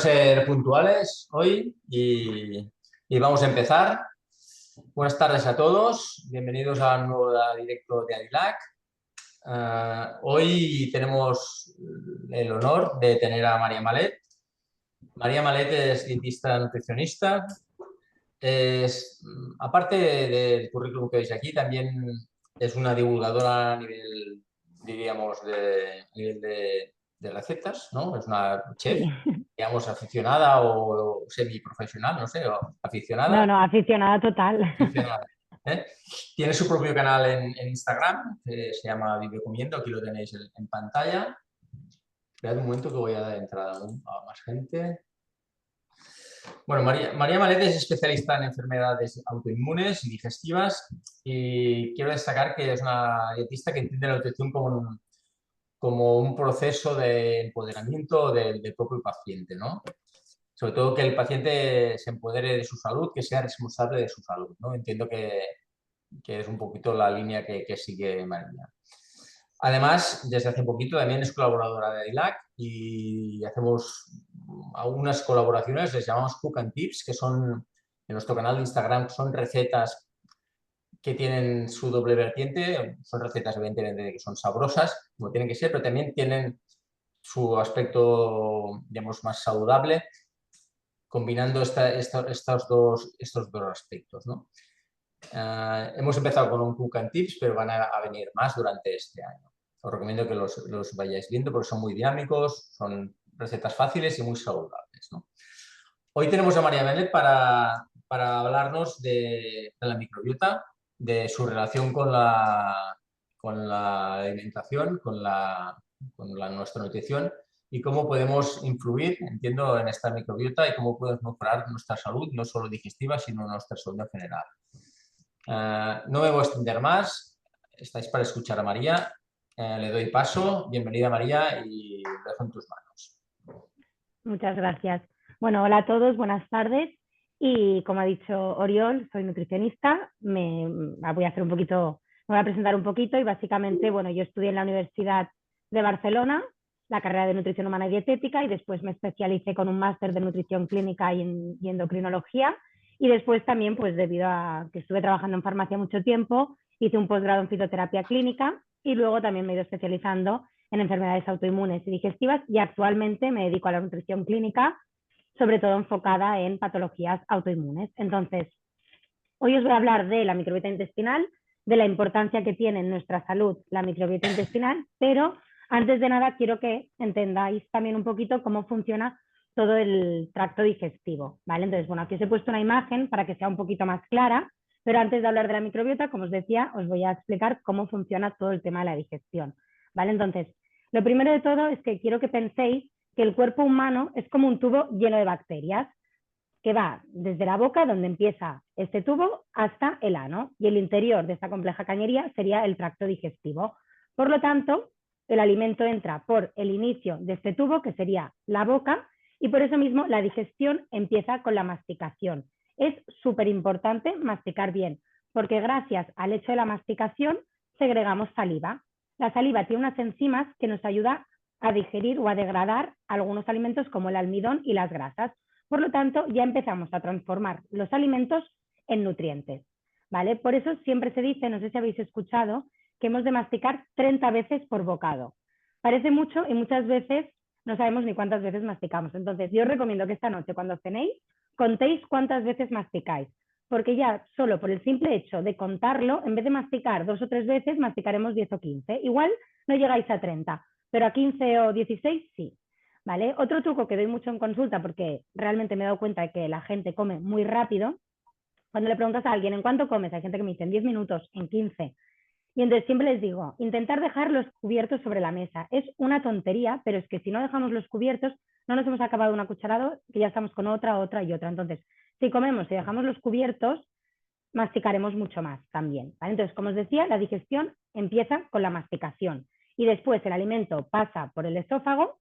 Ser puntuales hoy y vamos a empezar. Buenas tardes a todos, bienvenidos a un nuevo directo de Adilac. Hoy tenemos el honor de tener a María Malet. María Malet es dietista nutricionista. Aparte del currículum que veis aquí, también es una divulgadora a nivel, diríamos, a nivel de recetas, ¿no? Es una chef, Sí. digamos, aficionada o semiprofesional, no sé, o No, aficionada. no, aficionada total. Aficionada, ¿eh? Tiene su propio canal en Instagram, que se llama Vive Comiendo, aquí lo tenéis en pantalla. Esperad un momento que voy a dar entrada a más gente. Bueno, María Malet es especialista en enfermedades autoinmunes y digestivas y quiero destacar que es una dietista que entiende la nutrición como un proceso de empoderamiento del propio paciente, ¿no? Sobre todo que el paciente se empodere de su salud, que sea responsable de su salud, ¿no? Entiendo que es un poquito la línea que sigue María. Además, desde hace poquito también es colaboradora de ILAC y hacemos algunas colaboraciones, les llamamos Cook and Tips, que son en nuestro canal de Instagram, son recetas que tienen su doble vertiente, son recetas evidentemente que son sabrosas, como tienen que ser, pero también tienen su aspecto, digamos, más saludable, combinando estos dos aspectos, ¿no? Hemos empezado con un Cook and Tips, pero van a venir más durante este año. Os recomiendo que los vayáis viendo porque son muy dinámicos, son recetas fáciles y muy saludables, ¿no? Hoy tenemos a María Benet para hablarnos de la microbiota, de su relación con la alimentación, con nuestra nutrición y cómo podemos influir, entiendo, en esta microbiota y cómo podemos mejorar nuestra salud, no solo digestiva, sino nuestra salud en general. No me voy a extender más, estáis para escuchar a María. Le doy paso, bienvenida María y lo dejo en tus manos. Muchas gracias. Bueno, hola a todos, buenas tardes. Y como ha dicho Oriol, soy nutricionista. Me voy a hacer un poquito, me voy a presentar un poquito y básicamente, bueno, yo estudié en la Universidad de Barcelona la carrera de nutrición humana y dietética y después me especialicé con un máster de nutrición clínica y endocrinología. Y después también, pues debido a que estuve trabajando en farmacia mucho tiempo, hice un posgrado en fitoterapia clínica y luego también me he ido especializando en enfermedades autoinmunes y digestivas y actualmente me dedico a la nutrición clínica, sobre todo enfocada en patologías autoinmunes. Entonces, hoy os voy a hablar de la microbiota intestinal, de la importancia que tiene en nuestra salud la microbiota intestinal, pero antes de nada quiero que entendáis también un poquito cómo funciona todo el tracto digestivo, ¿vale? Entonces, bueno, aquí os he puesto una imagen para que sea un poquito más clara, pero antes de hablar de la microbiota, como os decía, os voy a explicar cómo funciona todo el tema de la digestión, ¿vale? Entonces, lo primero de todo es que quiero que penséis que el cuerpo humano es como un tubo lleno de bacterias que va desde la boca, donde empieza este tubo, hasta el ano. Y el interior de esta compleja cañería sería el tracto digestivo. Por lo tanto, el alimento entra por el inicio de este tubo, que sería la boca, y por eso mismo la digestión empieza con la masticación. Es súper importante masticar bien, porque gracias al hecho de la masticación segregamos saliva. La saliva tiene unas enzimas que nos ayuda a digerir o a degradar algunos alimentos como el almidón y las grasas. Por lo tanto, ya empezamos a transformar los alimentos en nutrientes, ¿vale? Por eso siempre se dice, no sé si habéis escuchado, que hemos de masticar 30 veces por bocado. Parece mucho y muchas veces no sabemos ni cuántas veces masticamos. Entonces, yo os recomiendo que esta noche, cuando cenéis, contéis cuántas veces masticáis, porque ya solo por el simple hecho de contarlo, en vez de masticar 2 o 3 veces, masticaremos 10 o 15. Igual no llegáis a 30, pero a 15 o 16 sí. ¿Vale? Otro truco que doy mucho en consulta, porque realmente me he dado cuenta de que la gente come muy rápido, cuando le preguntas a alguien en cuánto comes, hay gente que me dice en 10 minutos, en 15. Y entonces siempre les digo, intentar dejar los cubiertos sobre la mesa. Es una tontería, pero es que si no dejamos los cubiertos, no nos hemos acabado una cucharada, que ya estamos con otra, otra y otra. Entonces, si comemos y dejamos los cubiertos, masticaremos mucho más también. ¿Vale? Entonces, como os decía, la digestión empieza con la masticación y después el alimento pasa por el esófago,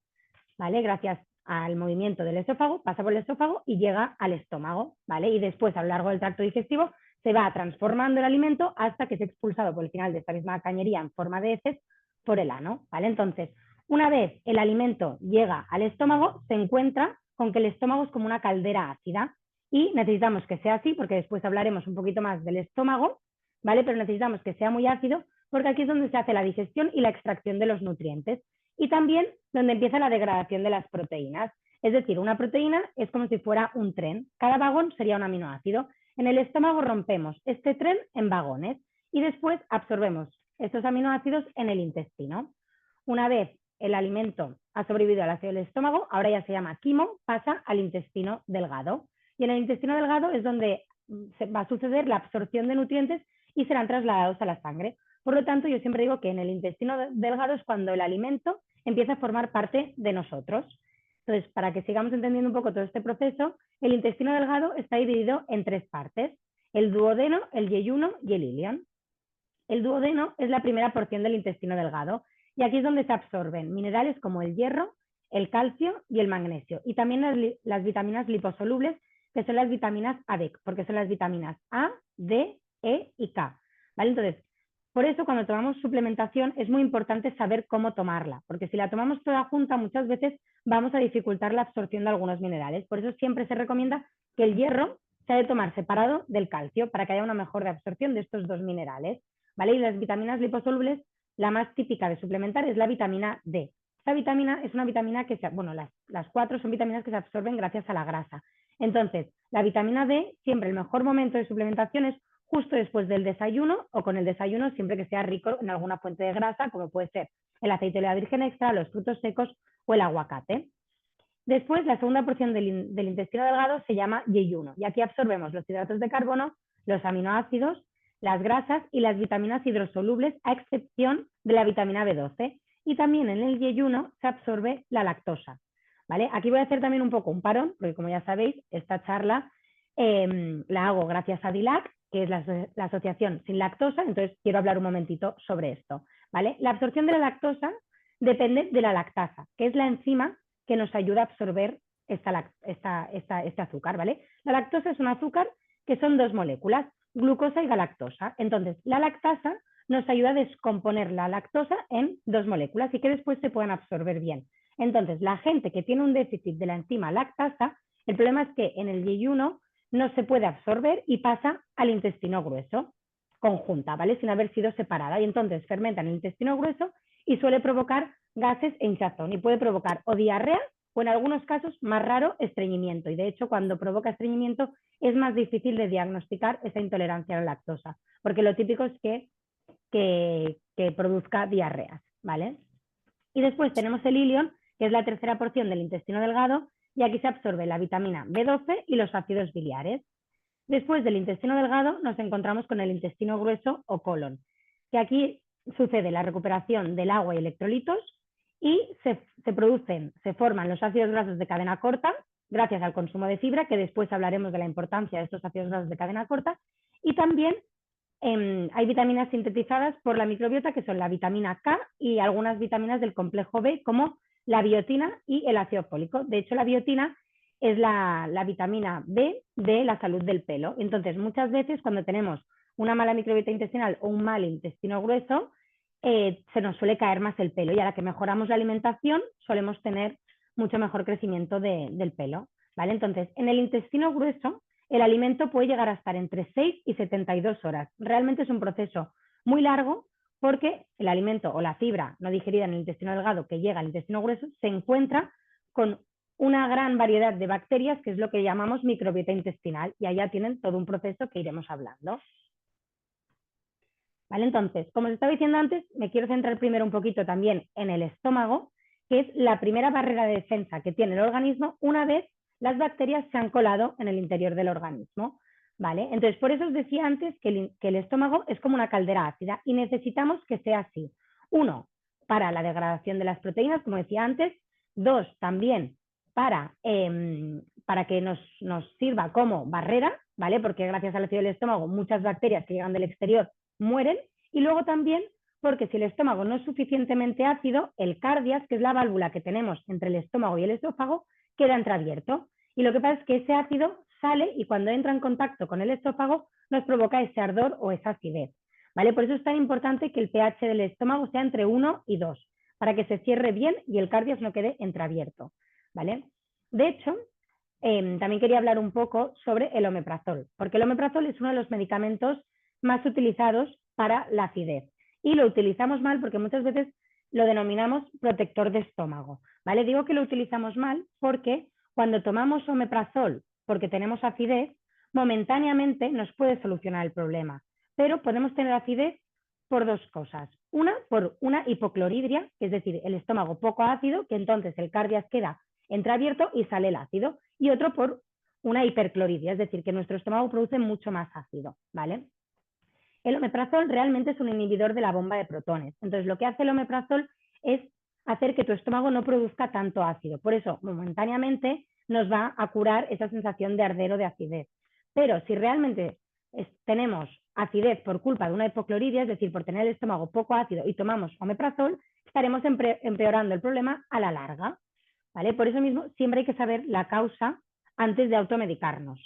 ¿vale? Gracias al movimiento del esófago, pasa por el esófago y llega al estómago, ¿vale? Y después, a lo largo del tracto digestivo, se va transformando el alimento hasta que es expulsado por el final de esta misma cañería en forma de heces por el ano, ¿vale? Entonces, una vez el alimento llega al estómago, se encuentra con que el estómago es como una caldera ácida y necesitamos que sea así porque después hablaremos un poquito más del estómago, ¿vale? Pero necesitamos que sea muy ácido porque aquí es donde se hace la digestión y la extracción de los nutrientes y también donde empieza la degradación de las proteínas. Es decir, una proteína es como si fuera un tren. Cada vagón sería un aminoácido. En el estómago rompemos este tren en vagones y después absorbemos estos aminoácidos en el intestino. Una vez el alimento ha sobrevivido al ácido del estómago, ahora ya se llama quimo, pasa al intestino delgado. Y en el intestino delgado es donde va a suceder la absorción de nutrientes y serán trasladados a la sangre. Por lo tanto, yo siempre digo que en el intestino delgado es cuando el alimento empieza a formar parte de nosotros. Entonces, para que sigamos entendiendo un poco todo este proceso, el intestino delgado está dividido en 3 partes, el duodeno, el yeyuno y el ilion. El duodeno es la primera porción del intestino delgado y aquí es donde se absorben minerales como el hierro, el calcio y el magnesio y también las vitaminas liposolubles, que son las vitaminas ADEC, porque son las vitaminas A, D, E y K. ¿Vale? Entonces, por eso cuando tomamos suplementación es muy importante saber cómo tomarla, porque si la tomamos toda junta muchas veces vamos a dificultar la absorción de algunos minerales. Por eso siempre se recomienda que el hierro se ha de tomar separado del calcio para que haya una mejor absorción de estos 2 minerales. ¿Vale? Y las vitaminas liposolubles, la más típica de suplementar es la vitamina D. Esta vitamina es una vitamina que, las 4 son vitaminas que se absorben gracias a la grasa. Entonces, la vitamina D, siempre el mejor momento de suplementación es justo después del desayuno o con el desayuno, siempre que sea rico en alguna fuente de grasa, como puede ser el aceite de oliva virgen extra, los frutos secos o el aguacate. Después, la segunda porción del intestino delgado se llama yeyuno y aquí absorbemos los hidratos de carbono, los aminoácidos, las grasas y las vitaminas hidrosolubles, a excepción de la vitamina B12. Y también en el yeyuno se absorbe la lactosa. ¿Vale? Aquí voy a hacer también un poco un parón, porque como ya sabéis, esta charla la hago gracias a DILAC, que es la asociación sin lactosa, entonces quiero hablar un momentito sobre esto. ¿Vale? La absorción de la lactosa depende de la lactasa, que es la enzima que nos ayuda a absorber este azúcar. ¿Vale? La lactosa es un azúcar que son 2 moléculas, glucosa y galactosa. Entonces, la lactasa nos ayuda a descomponer la lactosa en 2 moléculas y que después se puedan absorber bien. Entonces, la gente que tiene un déficit de la enzima lactasa, el problema es que en el yeyuno no se puede absorber y pasa al intestino grueso, conjunta, ¿vale? Sin haber sido separada. Y entonces fermenta en el intestino grueso y suele provocar gases e hinchazón y puede provocar o diarrea o en algunos casos, más raro, estreñimiento. Y de hecho, cuando provoca estreñimiento es más difícil de diagnosticar esa intolerancia a la lactosa, porque lo típico es que produzca diarreas, ¿vale? Y después tenemos el ilion, que es la tercera porción del intestino delgado, y aquí se absorbe la vitamina B12 y los ácidos biliares. Después del intestino delgado nos encontramos con el intestino grueso o colon, que aquí sucede la recuperación del agua y electrolitos y se forman los ácidos grasos de cadena corta gracias al consumo de fibra, que después hablaremos de la importancia de estos ácidos grasos de cadena corta, y también hay vitaminas sintetizadas por la microbiota que son la vitamina K y algunas vitaminas del complejo B como la biotina y el ácido fólico. De hecho, la biotina es la vitamina B de la salud del pelo. Entonces, muchas veces cuando tenemos una mala microbiota intestinal o un mal intestino grueso, se nos suele caer más el pelo y a la que mejoramos la alimentación solemos tener mucho mejor crecimiento del pelo. ¿Vale? Entonces, en el intestino grueso, el alimento puede llegar a estar entre 6 y 72 horas. Realmente es un proceso muy largo porque el alimento o la fibra no digerida en el intestino delgado que llega al intestino grueso se encuentra con una gran variedad de bacterias, que es lo que llamamos microbiota intestinal, y allá tienen todo un proceso que iremos hablando. ¿Vale? Entonces, como os estaba diciendo antes, me quiero centrar primero un poquito también en el estómago, que es la primera barrera de defensa que tiene el organismo una vez las bacterias se han colado en el interior del organismo. ¿Vale? Entonces, por eso os decía antes que el estómago es como una caldera ácida y necesitamos que sea así. 1, para la degradación de las proteínas, como decía antes. 2, también para que nos sirva como barrera, ¿vale? Porque gracias al ácido del estómago muchas bacterias que llegan del exterior mueren. Y luego también porque si el estómago no es suficientemente ácido, el cardias, que es la válvula que tenemos entre el estómago y el esófago, queda entreabierto. Y lo que pasa es que ese ácido sale y cuando entra en contacto con el esófago nos provoca ese ardor o esa acidez. ¿Vale? Por eso es tan importante que el pH del estómago sea entre 1 y 2, para que se cierre bien y el cardias no quede entreabierto. ¿Vale? De hecho, también quería hablar un poco sobre el omeprazol, porque el omeprazol es uno de los medicamentos más utilizados para la acidez y lo utilizamos mal porque muchas veces lo denominamos protector de estómago, ¿vale? Digo que lo utilizamos mal porque cuando tomamos omeprazol porque tenemos acidez, momentáneamente nos puede solucionar el problema, pero podemos tener acidez por dos cosas. Una, por una hipocloridria, que es decir, el estómago poco ácido, que entonces el cardias queda entreabierto y sale el ácido, y otro por una hipercloridria, es decir, que nuestro estómago produce mucho más ácido, ¿vale? El omeprazol realmente es un inhibidor de la bomba de protones. Entonces, lo que hace el omeprazol es hacer que tu estómago no produzca tanto ácido. Por eso, momentáneamente, nos va a curar esa sensación de ardor o de acidez. Pero si realmente tenemos acidez por culpa de una hipocloridia, es decir, por tener el estómago poco ácido y tomamos omeprazol, estaremos empeorando el problema a la larga, ¿vale? Por eso mismo, siempre hay que saber la causa antes de automedicarnos.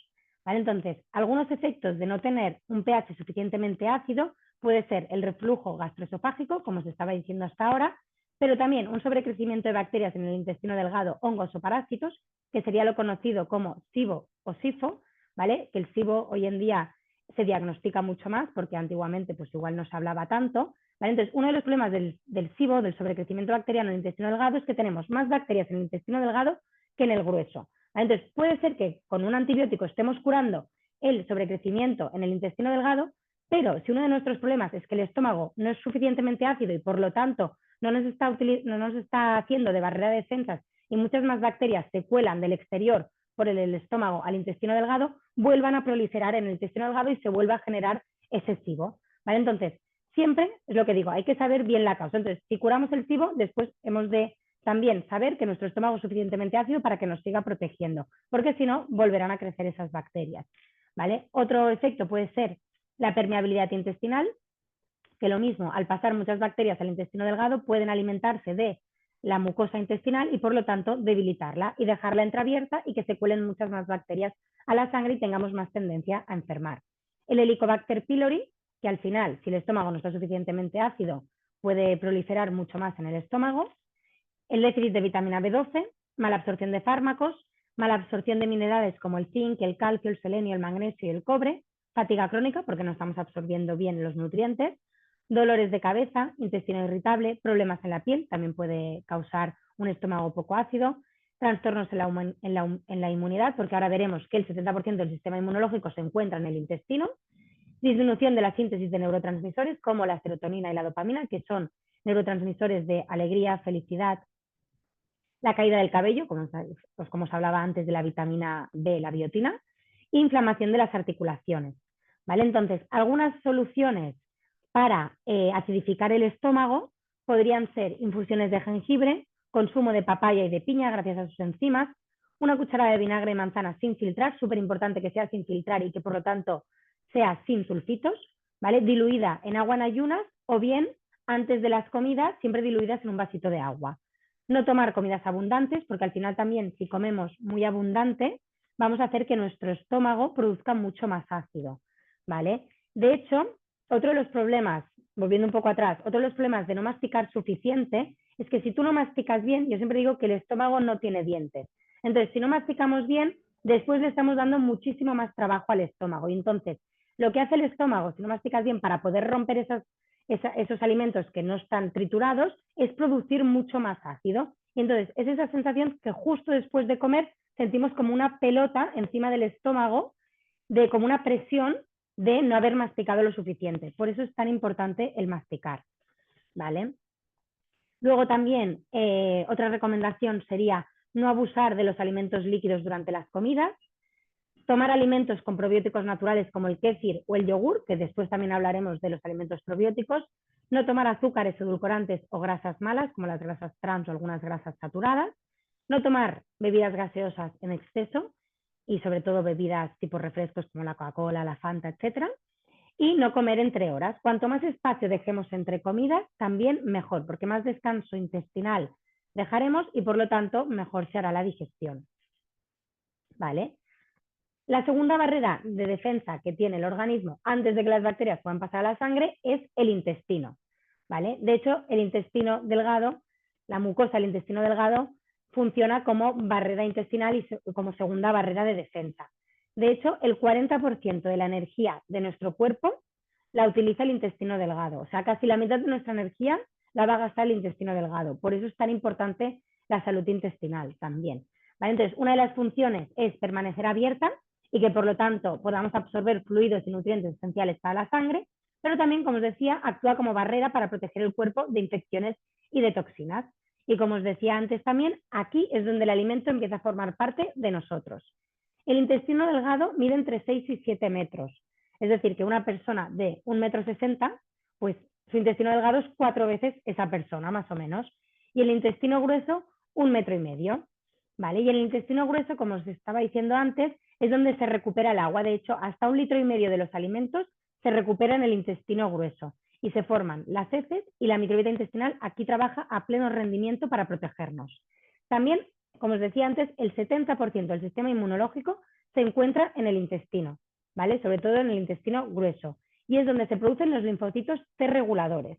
¿Vale? Entonces, algunos efectos de no tener un pH suficientemente ácido puede ser el reflujo gastroesofágico, como se estaba diciendo hasta ahora, pero también un sobrecrecimiento de bacterias en el intestino delgado, hongos o parásitos, que sería lo conocido como SIBO o SIFO, ¿vale? Que el SIBO hoy en día se diagnostica mucho más porque antiguamente pues igual no se hablaba tanto, ¿vale? Entonces, uno de los problemas del SIBO, del sobrecrecimiento bacteriano en el intestino delgado, es que tenemos más bacterias en el intestino delgado que en el grueso. Entonces, puede ser que con un antibiótico estemos curando el sobrecrecimiento en el intestino delgado, pero si uno de nuestros problemas es que el estómago no es suficientemente ácido y por lo tanto no nos está haciendo de barrera de defensas y muchas más bacterias se cuelan del exterior por el estómago al intestino delgado, vuelvan a proliferar en el intestino delgado y se vuelva a generar ese SIBO, ¿vale? Entonces, siempre es lo que digo, hay que saber bien la causa. Entonces, si curamos el SIBO, después hemos de también saber que nuestro estómago es suficientemente ácido para que nos siga protegiendo, porque si no, volverán a crecer esas bacterias, ¿vale? Otro efecto puede ser la permeabilidad intestinal, que lo mismo, al pasar muchas bacterias al intestino delgado, pueden alimentarse de la mucosa intestinal y por lo tanto debilitarla y dejarla entreabierta y que se cuelen muchas más bacterias a la sangre y tengamos más tendencia a enfermar. El Helicobacter pylori, que al final, si el estómago no está suficientemente ácido, puede proliferar mucho más en el estómago. El déficit de vitamina B12, mala absorción de fármacos, mala absorción de minerales como el zinc, el calcio, el selenio, el magnesio y el cobre, fatiga crónica porque no estamos absorbiendo bien los nutrientes, dolores de cabeza, intestino irritable, problemas en la piel, también puede causar un estómago poco ácido, trastornos en la inmunidad, porque ahora veremos que el 70% del sistema inmunológico se encuentra en el intestino, disminución de la síntesis de neurotransmisores como la serotonina y la dopamina, que son neurotransmisores de alegría, felicidad, la caída del cabello, como os hablaba antes de la vitamina B, la biotina, e inflamación de las articulaciones. ¿Vale? Entonces, algunas soluciones para acidificar el estómago podrían ser infusiones de jengibre, consumo de papaya y de piña gracias a sus enzimas, una cucharada de vinagre de manzana sin filtrar, súper importante que sea sin filtrar y que por lo tanto sea sin sulfitos, ¿vale? Diluida en agua en ayunas o bien antes de las comidas, siempre diluidas en un vasito de agua. No tomar comidas abundantes, porque al final también si comemos muy abundante, vamos a hacer que nuestro estómago produzca mucho más ácido, ¿vale? De hecho, otro de los problemas, volviendo un poco atrás, otro de los problemas de no masticar suficiente es que si tú no masticas bien, yo siempre digo que el estómago no tiene dientes. Entonces, si no masticamos bien, después le estamos dando muchísimo más trabajo al estómago. Y entonces, lo que hace el estómago, si no masticas bien, para poder romper esos alimentos que no están triturados, es producir mucho más ácido. Y entonces, es esa sensación que justo después de comer sentimos como una pelota encima del estómago, de como una presión de no haber masticado lo suficiente. Por eso es tan importante el masticar, ¿vale? Luego también, otra recomendación sería no abusar de los alimentos líquidos durante las comidas, tomar alimentos con probióticos naturales como el kéfir o el yogur, que después también hablaremos de los alimentos probióticos, no tomar azúcares, edulcorantes o grasas malas, como las grasas trans o algunas grasas saturadas, no tomar bebidas gaseosas en exceso y sobre todo bebidas tipo refrescos como la Coca-Cola, la Fanta, etcétera, y no comer entre horas. Cuanto más espacio dejemos entre comidas, también mejor, porque más descanso intestinal dejaremos y por lo tanto mejor se hará la digestión. ¿Vale? La segunda barrera de defensa que tiene el organismo antes de que las bacterias puedan pasar a la sangre es el intestino, ¿vale? De hecho, el intestino delgado, la mucosa del intestino delgado, funciona como barrera intestinal y como segunda barrera de defensa. De hecho, el 40% de la energía de nuestro cuerpo la utiliza el intestino delgado. O sea, casi la mitad de nuestra energía la va a gastar el intestino delgado. Por eso es tan importante la salud intestinal también. ¿Vale? Entonces, una de las funciones es permanecer abierta y que por lo tanto podamos absorber fluidos y nutrientes esenciales para la sangre, pero también, como os decía, actúa como barrera para proteger el cuerpo de infecciones y de toxinas. Y como os decía antes también, aquí es donde el alimento empieza a formar parte de nosotros. El intestino delgado mide entre 6 y 7 metros. Es decir, que una persona de 1,60 m, pues su intestino delgado es 4 veces esa persona, más o menos. Y el intestino grueso, 1,5 m. ¿Vale? Y el intestino grueso, como os estaba diciendo antes, es donde se recupera el agua. De hecho, hasta 1,5 litros de los alimentos se recupera en el intestino grueso y se forman las heces y la microbiota intestinal aquí trabaja a pleno rendimiento para protegernos. También, como os decía antes, el 70% del sistema inmunológico se encuentra en el intestino, ¿vale? Sobre todo en el intestino grueso, y es donde se producen los linfocitos T reguladores.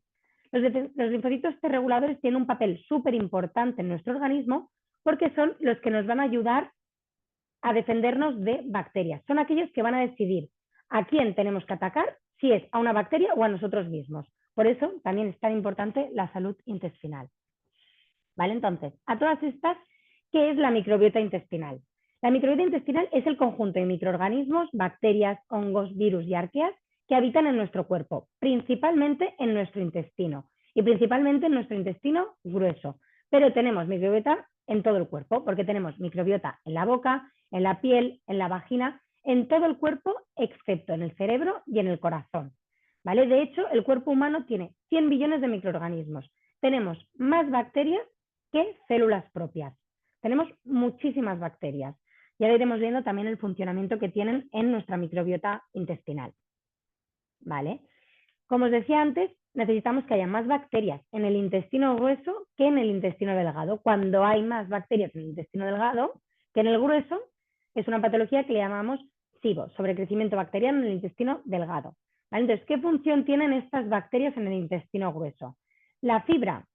Los linfocitos T reguladores tienen un papel súper importante en nuestro organismo porque son los que nos van a ayudar a defendernos de bacterias. Son aquellos que van a decidir a quién tenemos que atacar, si es a una bacteria o a nosotros mismos. Por eso también es tan importante la salud intestinal. ¿Vale? Entonces, a todas estas, ¿qué es la microbiota intestinal? La microbiota intestinal es el conjunto de microorganismos, bacterias, hongos, virus y arqueas que habitan en nuestro cuerpo, principalmente en nuestro intestino y principalmente en nuestro intestino grueso. Pero tenemos microbiota en todo el cuerpo, porque tenemos microbiota en la boca, en la piel, en la vagina, en todo el cuerpo, excepto en el cerebro y en el corazón. ¿Vale? De hecho, el cuerpo humano tiene 100 billones de microorganismos. Tenemos más bacterias que células propias. Tenemos muchísimas bacterias. Y ahora iremos viendo también el funcionamiento que tienen en nuestra microbiota intestinal. ¿Vale? Como os decía antes, necesitamos que haya más bacterias en el intestino grueso que en el intestino delgado. Cuando hay más bacterias en el intestino delgado que en el grueso, es una patología que le llamamos SIBO, sobrecrecimiento bacteriano en el intestino delgado. ¿Vale? Entonces, ¿qué función tienen estas bacterias en el intestino grueso? La fibra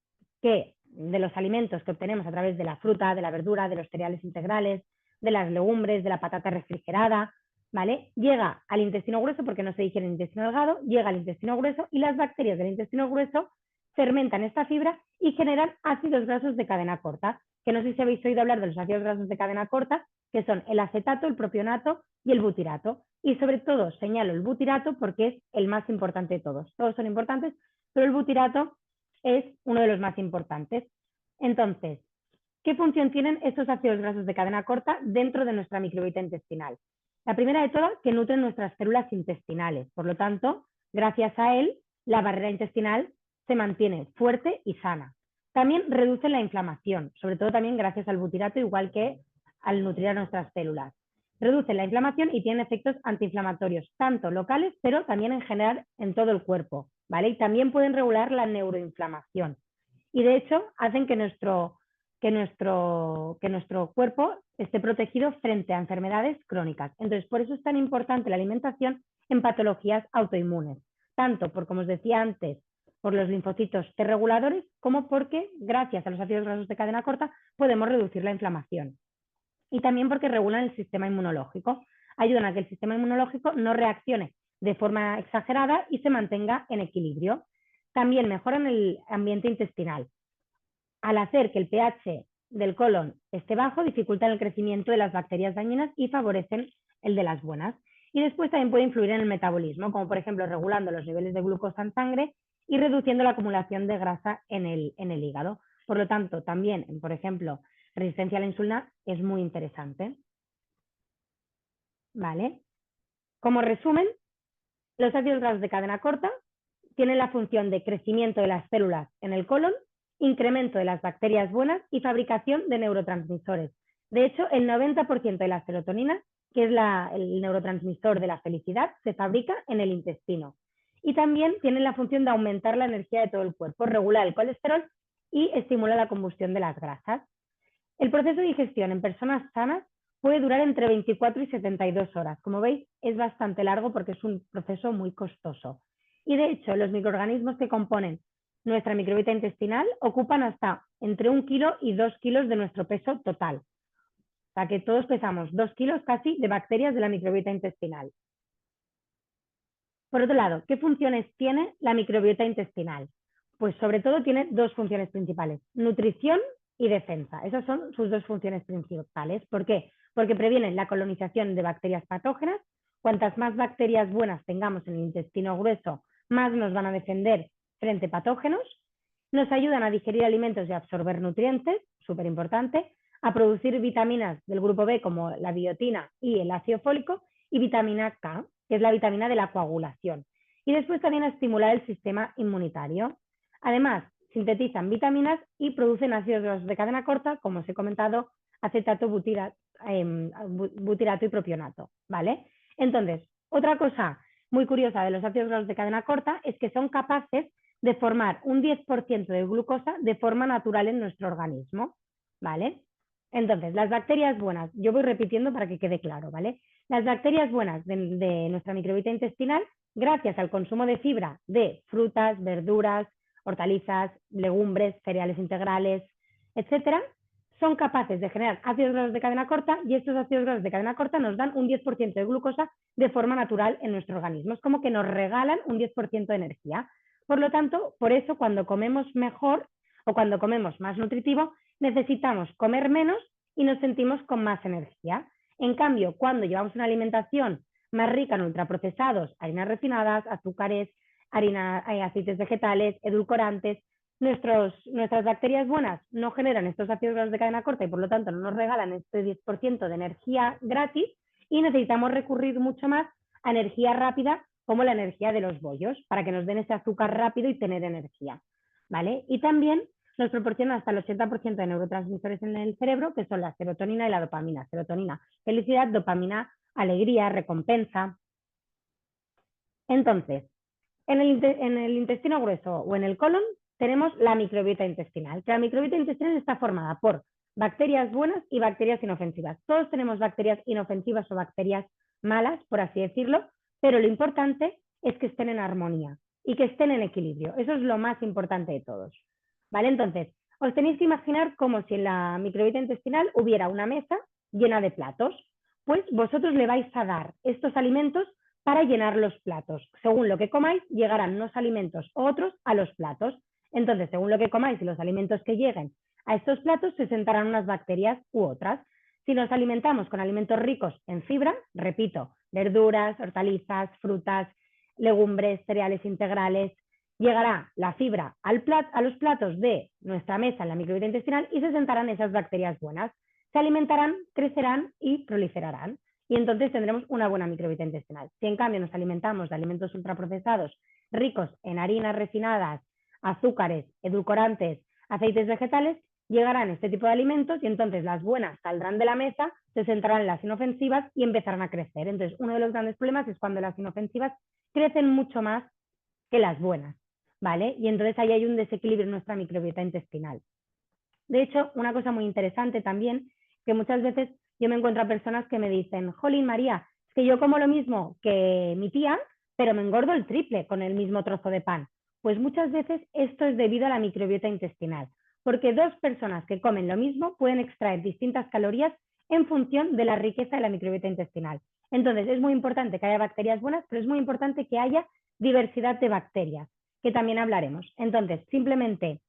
de los alimentos que obtenemos a través de la fruta, de la verdura, de los cereales integrales, de las legumbres, de la patata refrigerada, ¿vale? Llega al intestino grueso porque no se digiere en el intestino delgado, llega al intestino grueso y las bacterias del intestino grueso fermentan esta fibra y generan ácidos grasos de cadena corta, que no sé si habéis oído hablar de los ácidos grasos de cadena corta, que son el acetato, el propionato y el butirato. Y sobre todo señalo el butirato porque es el más importante de todos. Todos son importantes, pero el butirato es uno de los más importantes. Entonces, ¿qué función tienen estos ácidos grasos de cadena corta dentro de nuestra microbiota intestinal? La primera de todas, que nutren nuestras células intestinales. Por lo tanto, gracias a él, la barrera intestinal se mantiene fuerte y sana. También reduce la inflamación, sobre todo también gracias al butirato, igual que al nutrir a nuestras células. Reducen la inflamación y tienen efectos antiinflamatorios, tanto locales, pero también en general en todo el cuerpo, ¿vale? Y también pueden regular la neuroinflamación. Y de hecho, hacen que nuestro cuerpo esté protegido frente a enfermedades crónicas. Entonces, por eso es tan importante la alimentación en patologías autoinmunes, tanto por, como os decía antes, por los linfocitos T reguladores, como porque, gracias a los ácidos grasos de cadena corta, podemos reducir la inflamación. Y también porque regulan el sistema inmunológico. Ayudan a que el sistema inmunológico no reaccione de forma exagerada y se mantenga en equilibrio. También mejoran el ambiente intestinal. Al hacer que el pH del colon esté bajo, dificultan el crecimiento de las bacterias dañinas y favorecen el de las buenas. Y después también puede influir en el metabolismo, como por ejemplo regulando los niveles de glucosa en sangre y reduciendo la acumulación de grasa en el hígado. Por lo tanto, también, por ejemplo, resistencia a la insulina es muy interesante. ¿Vale? Como resumen, los ácidos grasos de cadena corta tienen la función de crecimiento de las células en el colon, incremento de las bacterias buenas y fabricación de neurotransmisores. De hecho, el 90% de la serotonina, que es el neurotransmisor de la felicidad, se fabrica en el intestino. Y también tienen la función de aumentar la energía de todo el cuerpo, regular el colesterol y estimula la combustión de las grasas. El proceso de digestión en personas sanas puede durar entre 24 y 72 horas. Como veis, es bastante largo porque es un proceso muy costoso. Y de hecho, los microorganismos que componen nuestra microbiota intestinal ocupan hasta entre 1 kilo y 2 kilos de nuestro peso total. O sea que todos pesamos 2 kilos casi de bacterias de la microbiota intestinal. Por otro lado, ¿qué funciones tiene la microbiota intestinal? Pues sobre todo tiene dos funciones principales, nutrición y defensa. Esas son sus dos funciones principales. ¿Por qué? Porque previenen la colonización de bacterias patógenas. Cuantas más bacterias buenas tengamos en el intestino grueso, más nos van a defender frente a patógenos. Nos ayudan a digerir alimentos y a absorber nutrientes, súper importante, a producir vitaminas del grupo B como la biotina y el ácido fólico, y vitamina K, que es la vitamina de la coagulación. Y después también a estimular el sistema inmunitario. Además, sintetizan vitaminas y producen ácidos grasos de cadena corta, como os he comentado, acetato, butirato y propionato, ¿vale? Entonces, otra cosa muy curiosa de los ácidos grasos de cadena corta es que son capaces de formar un 10% de glucosa de forma natural en nuestro organismo, ¿vale? Entonces, las bacterias buenas, yo voy repitiendo para que quede claro, ¿vale? Las bacterias buenas de nuestra microbiota intestinal, gracias al consumo de fibra de frutas, verduras, hortalizas, legumbres, cereales integrales, etcétera, son capaces de generar ácidos grasos de cadena corta, y estos ácidos grasos de cadena corta nos dan un 10% de glucosa de forma natural en nuestro organismo. Es como que nos regalan un 10% de energía. Por lo tanto, por eso cuando comemos mejor o cuando comemos más nutritivo, necesitamos comer menos y nos sentimos con más energía. En cambio, cuando llevamos una alimentación más rica en ultraprocesados, harinas refinadas, azúcares, aceites vegetales, edulcorantes, nuestras bacterias buenas no generan estos ácidos grasos de cadena corta y por lo tanto no nos regalan este 10% de energía gratis, y necesitamos recurrir mucho más a energía rápida, como la energía de los bollos, para que nos den ese azúcar rápido y tener energía, ¿vale? Y también nos proporciona hasta el 80% de neurotransmisores en el cerebro, que son la serotonina y la dopamina. Serotonina, felicidad; dopamina, alegría, recompensa. Entonces, en el intestino grueso o en el colon tenemos la microbiota intestinal, que la microbiota intestinal está formada por bacterias buenas y bacterias inofensivas. Todos tenemos bacterias inofensivas o bacterias malas, por así decirlo, pero lo importante es que estén en armonía y que estén en equilibrio. Eso es lo más importante de todos, ¿vale? Entonces, os tenéis que imaginar como si en la microbiota intestinal hubiera una mesa llena de platos. Pues vosotros le vais a dar estos alimentos para llenar los platos. Según lo que comáis, llegarán unos alimentos u otros a los platos. Entonces, según lo que comáis y los alimentos que lleguen a estos platos, se sentarán unas bacterias u otras. Si nos alimentamos con alimentos ricos en fibra, repito, verduras, hortalizas, frutas, legumbres, cereales integrales, llegará la fibra a los platos de nuestra mesa en la microbiota intestinal y se sentarán esas bacterias buenas. Se alimentarán, crecerán y proliferarán. Y entonces tendremos una buena microbiota intestinal. Si en cambio nos alimentamos de alimentos ultraprocesados, ricos en harinas refinadas, azúcares, edulcorantes, aceites vegetales, llegarán este tipo de alimentos y entonces las buenas saldrán de la mesa, se sentarán en las inofensivas y empezarán a crecer. Entonces, uno de los grandes problemas es cuando las inofensivas crecen mucho más que las buenas, ¿vale? Y entonces ahí hay un desequilibrio en nuestra microbiota intestinal. De hecho, una cosa muy interesante también, que muchas veces yo me encuentro a personas que me dicen, jolín María, es que yo como lo mismo que mi tía, pero me engordo el triple con el mismo trozo de pan. Pues muchas veces esto es debido a la microbiota intestinal, porque dos personas que comen lo mismo pueden extraer distintas calorías en función de la riqueza de la microbiota intestinal. Entonces es muy importante que haya bacterias buenas, pero es muy importante que haya diversidad de bacterias, que también hablaremos. Entonces, simplemente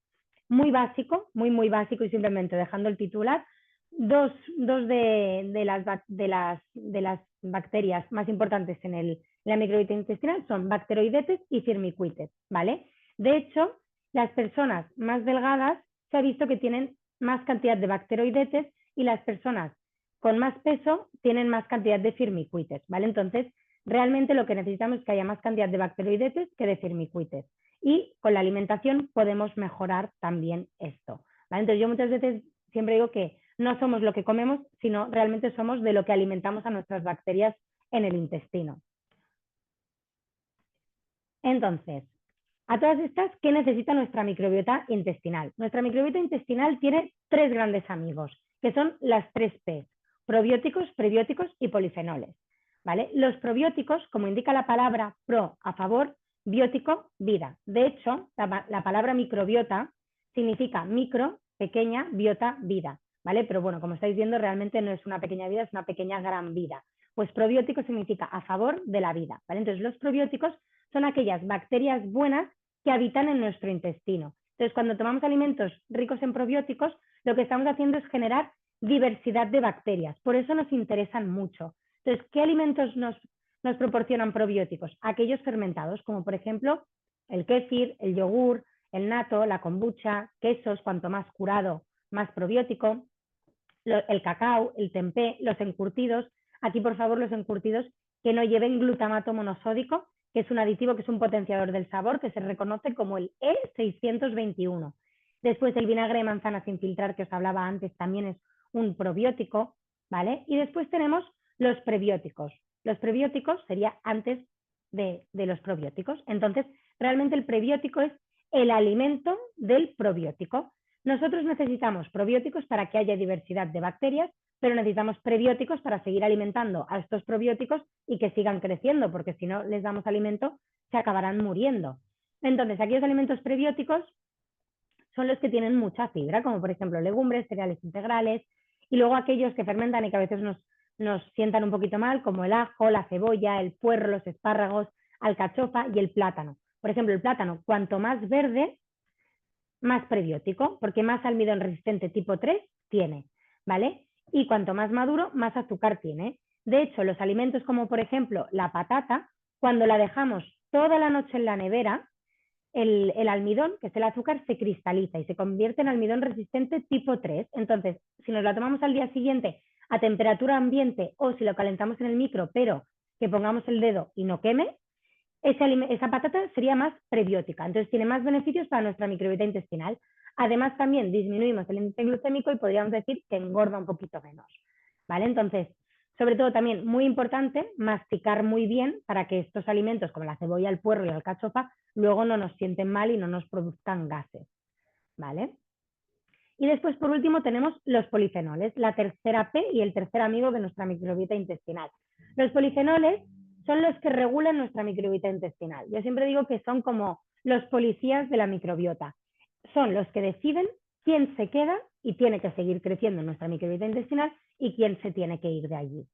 muy básico, muy básico, y simplemente dejando el titular, dos de las bacterias más importantes en la microbiota intestinal son Bacteroidetes y Firmicutes, ¿vale? De hecho, las personas más delgadas se ha visto que tienen más cantidad de Bacteroidetes y las personas con más peso tienen más cantidad de Firmicutes, ¿vale? Entonces, realmente lo que necesitamos es que haya más cantidad de Bacteroidetes que de Firmicutes. Y con la alimentación podemos mejorar también esto, ¿vale? Entonces yo muchas veces siempre digo que no somos lo que comemos, sino realmente somos de lo que alimentamos a nuestras bacterias en el intestino. Entonces, a todas estas, ¿qué necesita nuestra microbiota intestinal? Nuestra microbiota intestinal tiene tres grandes amigos, que son las 3 P: probióticos, prebióticos y polifenoles, ¿vale? Los probióticos, como indica la palabra pro, a favor, biótico, vida. De hecho, la palabra microbiota significa micro, pequeña, biota, vida, ¿vale? Pero bueno, como estáis viendo, realmente no es una pequeña vida, es una pequeña gran vida. Pues probiótico significa a favor de la vida, ¿vale? Entonces, los probióticos son aquellas bacterias buenas que habitan en nuestro intestino. Entonces, cuando tomamos alimentos ricos en probióticos, lo que estamos haciendo es generar diversidad de bacterias. Por eso nos interesan mucho. Entonces, ¿qué alimentos nos proporcionan probióticos? Aquellos fermentados, como por ejemplo el kéfir, el yogur, el nato, la kombucha, quesos, cuanto más curado, más probiótico, el cacao, el tempé, los encurtidos. Aquí, por favor, los encurtidos que no lleven glutamato monosódico, que es un aditivo, que es un potenciador del sabor, que se reconoce como el E621. Después, el vinagre de manzana sin filtrar, que os hablaba antes, también es un probiótico, ¿vale? Y después tenemos los prebióticos. Los prebióticos sería antes de los probióticos. Entonces, realmente el prebiótico es el alimento del probiótico. Nosotros necesitamos probióticos para que haya diversidad de bacterias, pero necesitamos prebióticos para seguir alimentando a estos probióticos y que sigan creciendo, porque si no les damos alimento, se acabarán muriendo. Entonces, aquellos alimentos prebióticos son los que tienen mucha fibra, como por ejemplo legumbres, cereales integrales, y luego aquellos que fermentan y que a veces nos sientan un poquito mal, como el ajo, la cebolla, el puerro, los espárragos, alcachofa y el plátano. Por ejemplo, el plátano, cuanto más verde, más prebiótico, porque más almidón resistente tipo 3 tiene, ¿vale? Y cuanto más maduro, más azúcar tiene. De hecho, los alimentos como por ejemplo la patata, cuando la dejamos toda la noche en la nevera, el almidón, que es el azúcar, se cristaliza y se convierte en almidón resistente tipo 3. Entonces, si nos la tomamos al día siguiente a temperatura ambiente o si lo calentamos en el micro, pero que pongamos el dedo y no queme, esa patata sería más prebiótica, entonces tiene más beneficios para nuestra microbiota intestinal. Además, también disminuimos el índice glucémico y podríamos decir que engorda un poquito menos, ¿vale? Entonces, sobre todo también muy importante masticar muy bien para que estos alimentos como la cebolla, el puerro y la alcachofa luego no nos sienten mal y no nos produzcan gases, ¿vale? Y después, por último, tenemos los polifenoles, la tercera P y el tercer amigo de nuestra microbiota intestinal. Los polifenoles son los que regulan nuestra microbiota intestinal. Yo siempre digo que son como los policías de la microbiota. Son los que deciden quién se queda y tiene que seguir creciendo en nuestra microbiota intestinal y quién se tiene que ir de allí,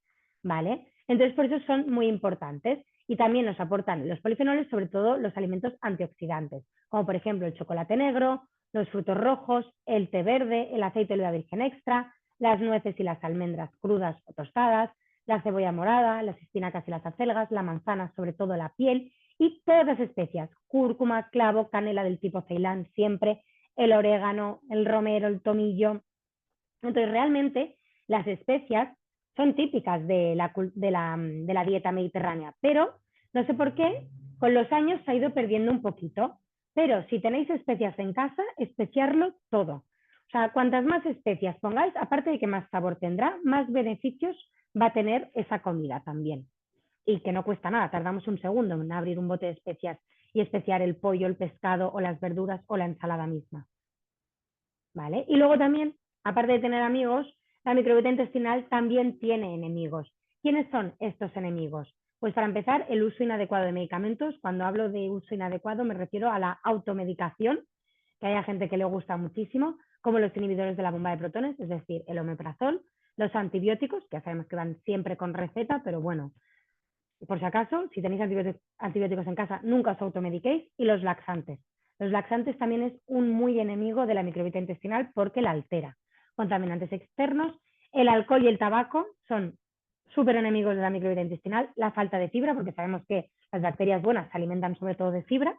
¿vale? Entonces, por eso son muy importantes y también nos aportan los polifenoles, sobre todo los alimentos antioxidantes, como por ejemplo el chocolate negro, los frutos rojos, el té verde, el aceite de oliva virgen extra, las nueces y las almendras crudas o tostadas, la cebolla morada, las espinacas y las acelgas, la manzana, sobre todo la piel, y todas las especias, cúrcuma, clavo, canela del tipo Ceilán, siempre, el orégano, el romero, el tomillo. Entonces, realmente, las especias son típicas de la dieta mediterránea, pero no sé por qué, con los años se ha ido perdiendo un poquito. Pero si tenéis especias en casa, especiarlo todo. O sea, cuantas más especias pongáis, aparte de que más sabor tendrá, más beneficios va a tener esa comida también. Y que no cuesta nada, tardamos un segundo en abrir un bote de especias y especiar el pollo, el pescado o las verduras o la ensalada misma. ¿Vale? Y luego también, aparte de tener amigos, la microbiota intestinal también tiene enemigos. ¿Quiénes son estos enemigos? Pues para empezar, el uso inadecuado de medicamentos. Cuando hablo de uso inadecuado me refiero a la automedicación, que hay gente que le gusta muchísimo, como los inhibidores de la bomba de protones, es decir, el omeprazol, los antibióticos, que ya sabemos que van siempre con receta, pero bueno, por si acaso, si tenéis antibióticos en casa, nunca os automediquéis, y los laxantes. Los laxantes también es un muy enemigo de la microbiota intestinal porque la altera. Contaminantes externos, el alcohol y el tabaco son súper enemigos de la microbiota intestinal, la falta de fibra, porque sabemos que las bacterias buenas se alimentan sobre todo de fibra,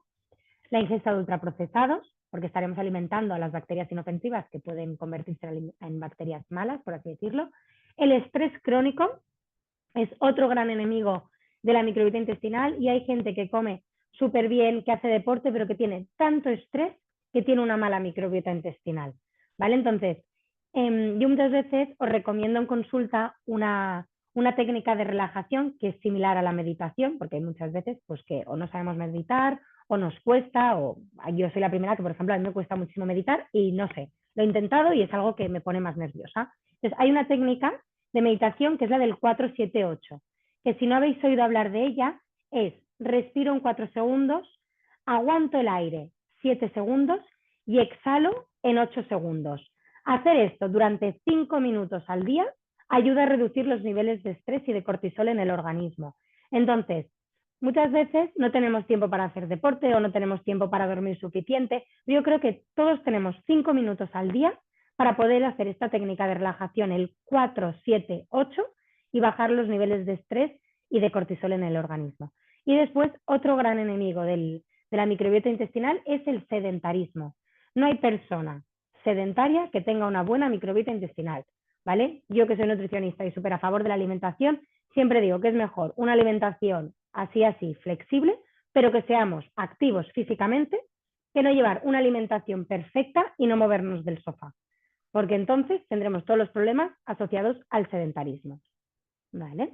la ingesta de ultraprocesados, porque estaremos alimentando a las bacterias inofensivas que pueden convertirse en bacterias malas, por así decirlo. El estrés crónico es otro gran enemigo de la microbiota intestinal y hay gente que come súper bien, que hace deporte, pero que tiene tanto estrés que tiene una mala microbiota intestinal, ¿vale? Entonces, yo muchas veces os recomiendo en consulta una técnica de relajación que es similar a la meditación, porque hay muchas veces pues que o no sabemos meditar o nos cuesta, o yo soy la primera que, por ejemplo, a mí me cuesta muchísimo meditar y no sé, lo he intentado y es algo que me pone más nerviosa. Entonces, hay una técnica de meditación que es la del 4-7-8, que si no habéis oído hablar de ella, es respiro en 4 segundos, aguanto el aire 7 segundos y exhalo en 8 segundos. Hacer esto durante 5 minutos al día ayuda a reducir los niveles de estrés y de cortisol en el organismo. Entonces, muchas veces no tenemos tiempo para hacer deporte o no tenemos tiempo para dormir suficiente. Yo creo que todos tenemos 5 minutos al día para poder hacer esta técnica de relajación, el 4-7-8, y bajar los niveles de estrés y de cortisol en el organismo. Y después, otro gran enemigo de la microbiota intestinal es el sedentarismo. No hay persona sedentaria que tenga una buena microbiota intestinal, ¿vale? Yo que soy nutricionista y súper a favor de la alimentación, siempre digo que es mejor una alimentación así, flexible, pero que seamos activos físicamente, que no llevar una alimentación perfecta y no movernos del sofá, porque entonces tendremos todos los problemas asociados al sedentarismo, ¿vale?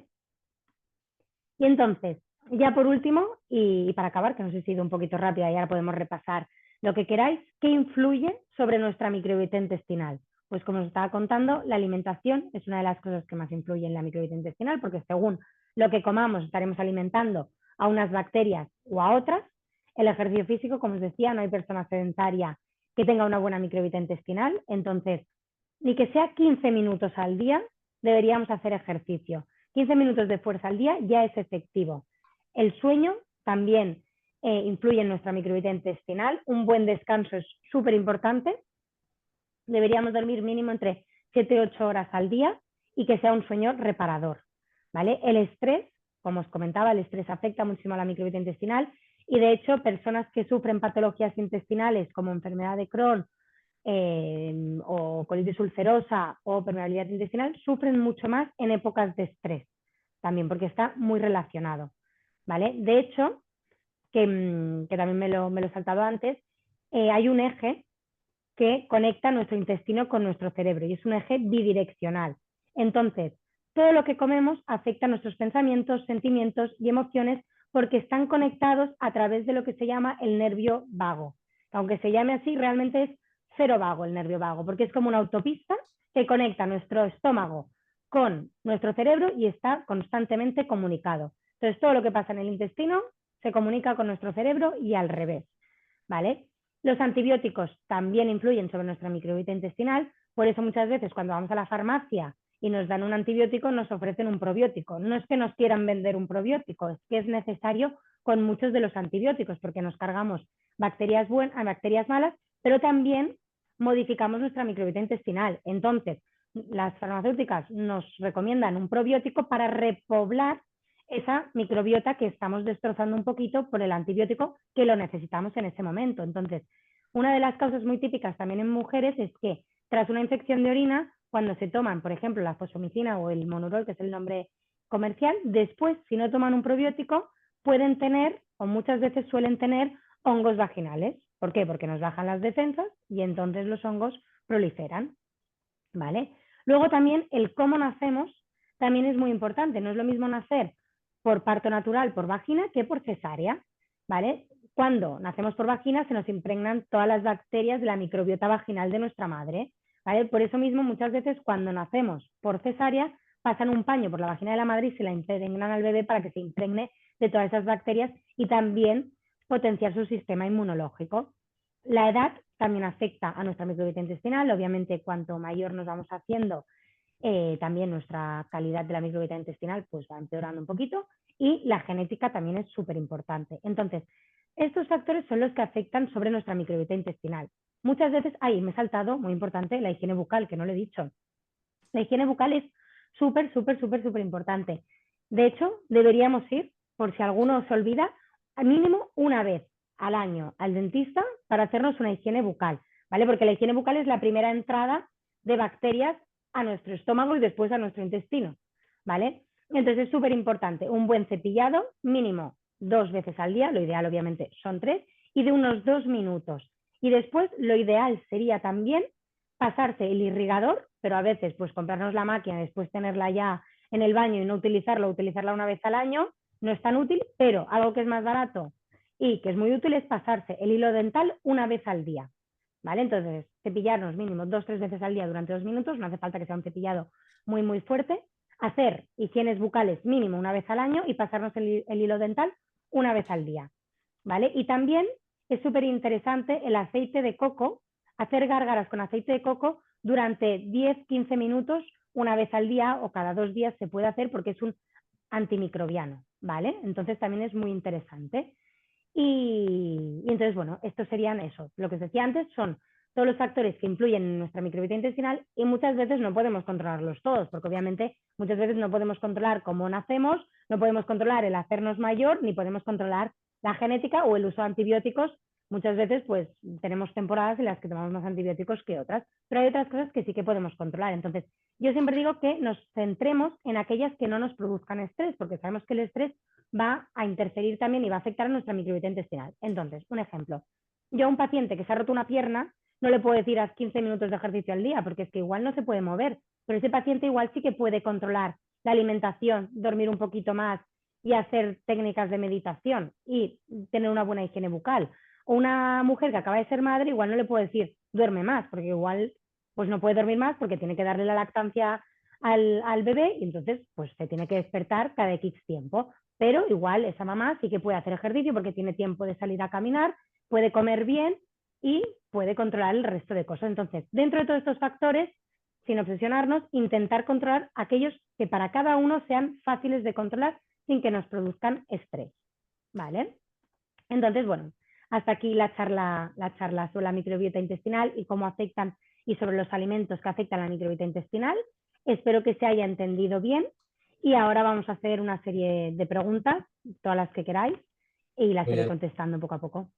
Y entonces, ya por último, y para acabar, que no sé si he sido un poquito rápida y ahora podemos repasar lo que queráis, ¿qué influye sobre nuestra microbiota intestinal? Pues como os estaba contando, la alimentación es una de las cosas que más influye en la microbiota intestinal, porque según lo que comamos estaremos alimentando a unas bacterias o a otras. El ejercicio físico, como os decía, no hay persona sedentaria que tenga una buena microbiota intestinal, entonces, ni que sea 15 minutos al día, deberíamos hacer ejercicio. 15 minutos de fuerza al día ya es efectivo. El sueño también influye en nuestra microbiota intestinal. Un buen descanso es súper importante. Deberíamos dormir mínimo entre 7 y 8 horas al día y que sea un sueño reparador, ¿vale? El estrés, como os comentaba, el estrés afecta muchísimo a la microbiota intestinal y de hecho personas que sufren patologías intestinales como enfermedad de Crohn o colitis ulcerosa o permeabilidad intestinal sufren mucho más en épocas de estrés, también porque está muy relacionado, ¿vale? De hecho, que también me lo he saltado antes, hay un eje que conecta nuestro intestino con nuestro cerebro y es un eje bidireccional. Entonces, todo lo que comemos afecta a nuestros pensamientos, sentimientos y emociones porque están conectados a través de lo que se llama el nervio vago. Aunque se llame así, realmente es cero vago el nervio vago, porque es como una autopista que conecta nuestro estómago con nuestro cerebro y está constantemente comunicado. Entonces, todo lo que pasa en el intestino se comunica con nuestro cerebro y al revés, ¿vale? Los antibióticos también influyen sobre nuestra microbiota intestinal, por eso muchas veces cuando vamos a la farmacia y nos dan un antibiótico nos ofrecen un probiótico. No es que nos quieran vender un probiótico, es que es necesario con muchos de los antibióticos porque nos cargamos bacterias buenas, bacterias malas, pero también modificamos nuestra microbiota intestinal. Entonces, las farmacéuticas nos recomiendan un probiótico para repoblar esa microbiota que estamos destrozando un poquito por el antibiótico que lo necesitamos en ese momento. Entonces, una de las causas muy típicas también en mujeres es que tras una infección de orina, cuando se toman, por ejemplo, la fosfomicina o el monurol, que es el nombre comercial, después, si no toman un probiótico, pueden tener, o muchas veces suelen tener, hongos vaginales. ¿Por qué? Porque nos bajan las defensas y entonces los hongos proliferan, ¿vale? Luego también el cómo nacemos también es muy importante. No es lo mismo nacer por parto natural, por vagina, que por cesárea, ¿vale? Cuando nacemos por vagina se nos impregnan todas las bacterias de la microbiota vaginal de nuestra madre, ¿vale? Por eso mismo muchas veces cuando nacemos por cesárea pasan un paño por la vagina de la madre y se la impregnan al bebé para que se impregne de todas esas bacterias y también potenciar su sistema inmunológico. La edad también afecta a nuestra microbiota intestinal, obviamente cuanto mayor nos vamos haciendo, también nuestra calidad de la microbiota intestinal pues va empeorando un poquito y la genética también es súper importante. Entonces, estos factores son los que afectan sobre nuestra microbiota intestinal. Muchas veces, me he saltado, muy importante, la higiene bucal, que no lo he dicho. La higiene bucal es súper importante. De hecho, deberíamos ir, por si alguno se olvida, al mínimo una vez al año al dentista para hacernos una higiene bucal, ¿vale? Porque la higiene bucal es la primera entrada de bacterias a nuestro estómago y después a nuestro intestino, ¿vale? Entonces es súper importante un buen cepillado, mínimo 2 veces al día, lo ideal obviamente son 3, y de unos 2 minutos. Y después lo ideal sería también pasarse el irrigador, pero a veces pues comprarnos la máquina y después tenerla ya en el baño y no utilizarla una vez al año, no es tan útil, pero algo que es más barato y que es muy útil es pasarse el hilo dental una vez al día, ¿vale? Entonces, cepillarnos mínimo 2-3 veces al día durante 2 minutos, no hace falta que sea un cepillado muy fuerte, hacer higienes bucales mínimo una vez al año y pasarnos el hilo dental una vez al día, ¿vale? Y también es súper interesante el aceite de coco, hacer gárgaras con aceite de coco durante 10-15 minutos una vez al día o cada 2 días se puede hacer porque es un antimicrobiano, ¿vale? Entonces también es muy interesante. Y entonces, bueno, estos serían eso. Lo que os decía antes son todos los factores que influyen en nuestra microbiota intestinal y muchas veces no podemos controlarlos todos, porque obviamente muchas veces no podemos controlar cómo nacemos, no podemos controlar el hacernos mayor, ni podemos controlar la genética o el uso de antibióticos. Muchas veces pues tenemos temporadas en las que tomamos más antibióticos que otras, pero hay otras cosas que sí que podemos controlar. Entonces, yo siempre digo que nos centremos en aquellas que no nos produzcan estrés, porque sabemos que el estrés va a interferir también y va a afectar a nuestra microbiota intestinal. Entonces, un ejemplo, yo a un paciente que se ha roto una pierna no le puedo decir haz 15 minutos de ejercicio al día, porque es que igual no se puede mover, pero ese paciente igual sí que puede controlar la alimentación, dormir un poquito más y hacer técnicas de meditación y tener una buena higiene bucal. O una mujer que acaba de ser madre, igual no le puedo decir duerme más, porque igual pues no puede dormir más porque tiene que darle la lactancia al bebé y entonces pues se tiene que despertar cada X tiempo. Pero igual esa mamá sí que puede hacer ejercicio porque tiene tiempo de salir a caminar, puede comer bien y puede controlar el resto de cosas. Entonces, dentro de todos estos factores, sin obsesionarnos, intentar controlar aquellos que para cada uno sean fáciles de controlar sin que nos produzcan estrés. ¿Vale? Entonces, bueno, hasta aquí la charla sobre la microbiota intestinal y cómo afectan y sobre los alimentos que afectan a la microbiota intestinal. Espero que se haya entendido bien y ahora vamos a hacer una serie de preguntas, todas las que queráis, y las Muy iré bien. contestando poco a poco.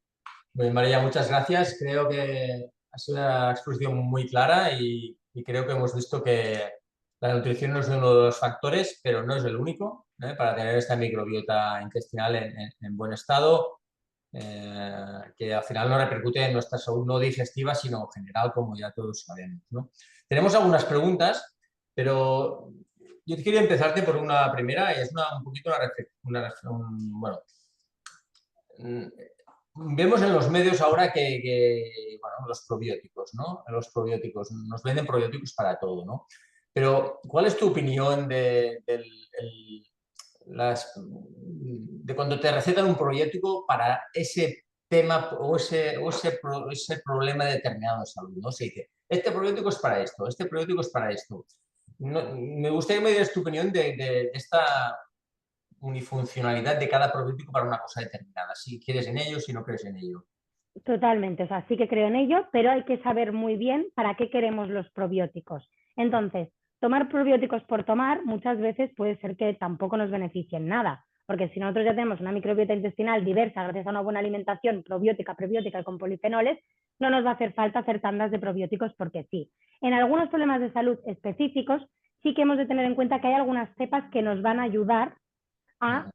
Muy bien, María, muchas gracias. Creo que ha sido una exposición muy clara y creo que hemos visto que la nutrición no es uno de los factores, pero no es el único, para tener esta microbiota intestinal en buen estado, que al final no repercute en nuestra salud no digestiva, sino en general, como ya todos sabemos, ¿no? Tenemos algunas preguntas, pero yo quería empezarte por una primera y es un poquito bueno, vemos en los medios ahora bueno, los probióticos, ¿no? Los probióticos, nos venden probióticos para todo, ¿no? Pero, ¿cuál es tu opinión de cuando te recetan un probiótico para ese tema o ese problema determinado de salud, ¿no? Se dice, este probiótico es para esto, este probiótico es para esto. Me gustaría que me dieras tu opinión de esta unifuncionalidad de cada probiótico para una cosa determinada, si quieres en ello, si no crees en ello. Totalmente, o sea, sí que creo en ello, pero hay que saber muy bien para qué queremos los probióticos. Entonces, tomar probióticos por tomar muchas veces puede ser que tampoco nos beneficien nada, porque si nosotros ya tenemos una microbiota intestinal diversa gracias a una buena alimentación probiótica, prebiótica y con polifenoles, no nos va a hacer falta hacer tandas de probióticos porque sí. En algunos problemas de salud específicos sí que hemos de tener en cuenta que hay algunas cepas que nos van a ayudar a,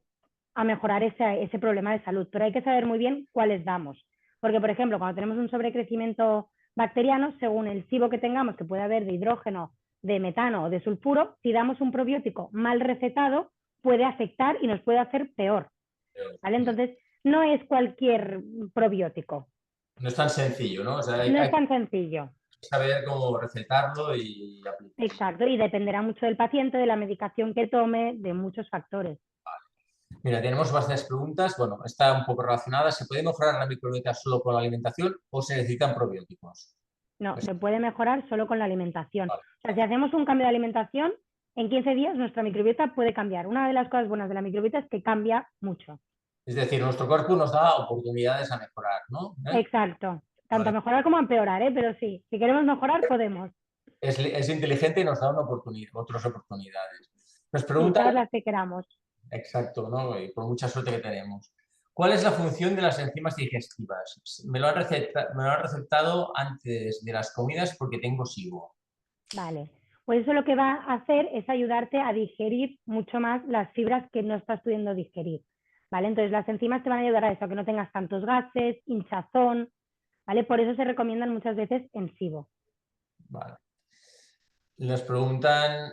a mejorar ese problema de salud, pero hay que saber muy bien cuáles damos. Porque, por ejemplo, cuando tenemos un sobrecrecimiento bacteriano, según el SIBO que tengamos, que puede haber de hidrógeno, de metano o de sulfuro, si damos un probiótico mal recetado, puede afectar y nos puede hacer peor. ¿Vale? Entonces, no es cualquier probiótico. No es tan sencillo, ¿no? O sea, No es hay tan sencillo. que saber cómo recetarlo y aplicarlo. Exacto, y dependerá mucho del paciente, de la medicación que tome, de muchos factores. Mira, tenemos bastantes preguntas. Bueno, está un poco relacionada. ¿Se puede mejorar la microbiota solo con la alimentación o se necesitan probióticos? No, Es- se puede mejorar solo con la alimentación. vale. O sea, si hacemos un cambio de alimentación, en 15 días nuestra microbiota puede cambiar. Una de las cosas buenas de la microbiota es que cambia mucho. Es decir, nuestro cuerpo nos da oportunidades a mejorar, ¿no? Exacto. Tanto a Vale. mejorar como a empeorar, ¿eh? Pero sí, si queremos mejorar, podemos. Es inteligente y nos da otras oportunidades. Nos Y preguntan, todas las que queramos. exacto, ¿no? Y por mucha suerte que tenemos. ¿Cuál es la función de las enzimas digestivas? Me lo han recetado antes de las comidas porque tengo SIBO. Vale. Pues eso lo que va a hacer es ayudarte a digerir mucho más las fibras que no estás pudiendo digerir. ¿Vale? Entonces las enzimas te van a ayudar a eso, a que no tengas tantos gases, hinchazón, ¿vale? Por eso se recomiendan muchas veces en SIBO. Vale. Nos preguntan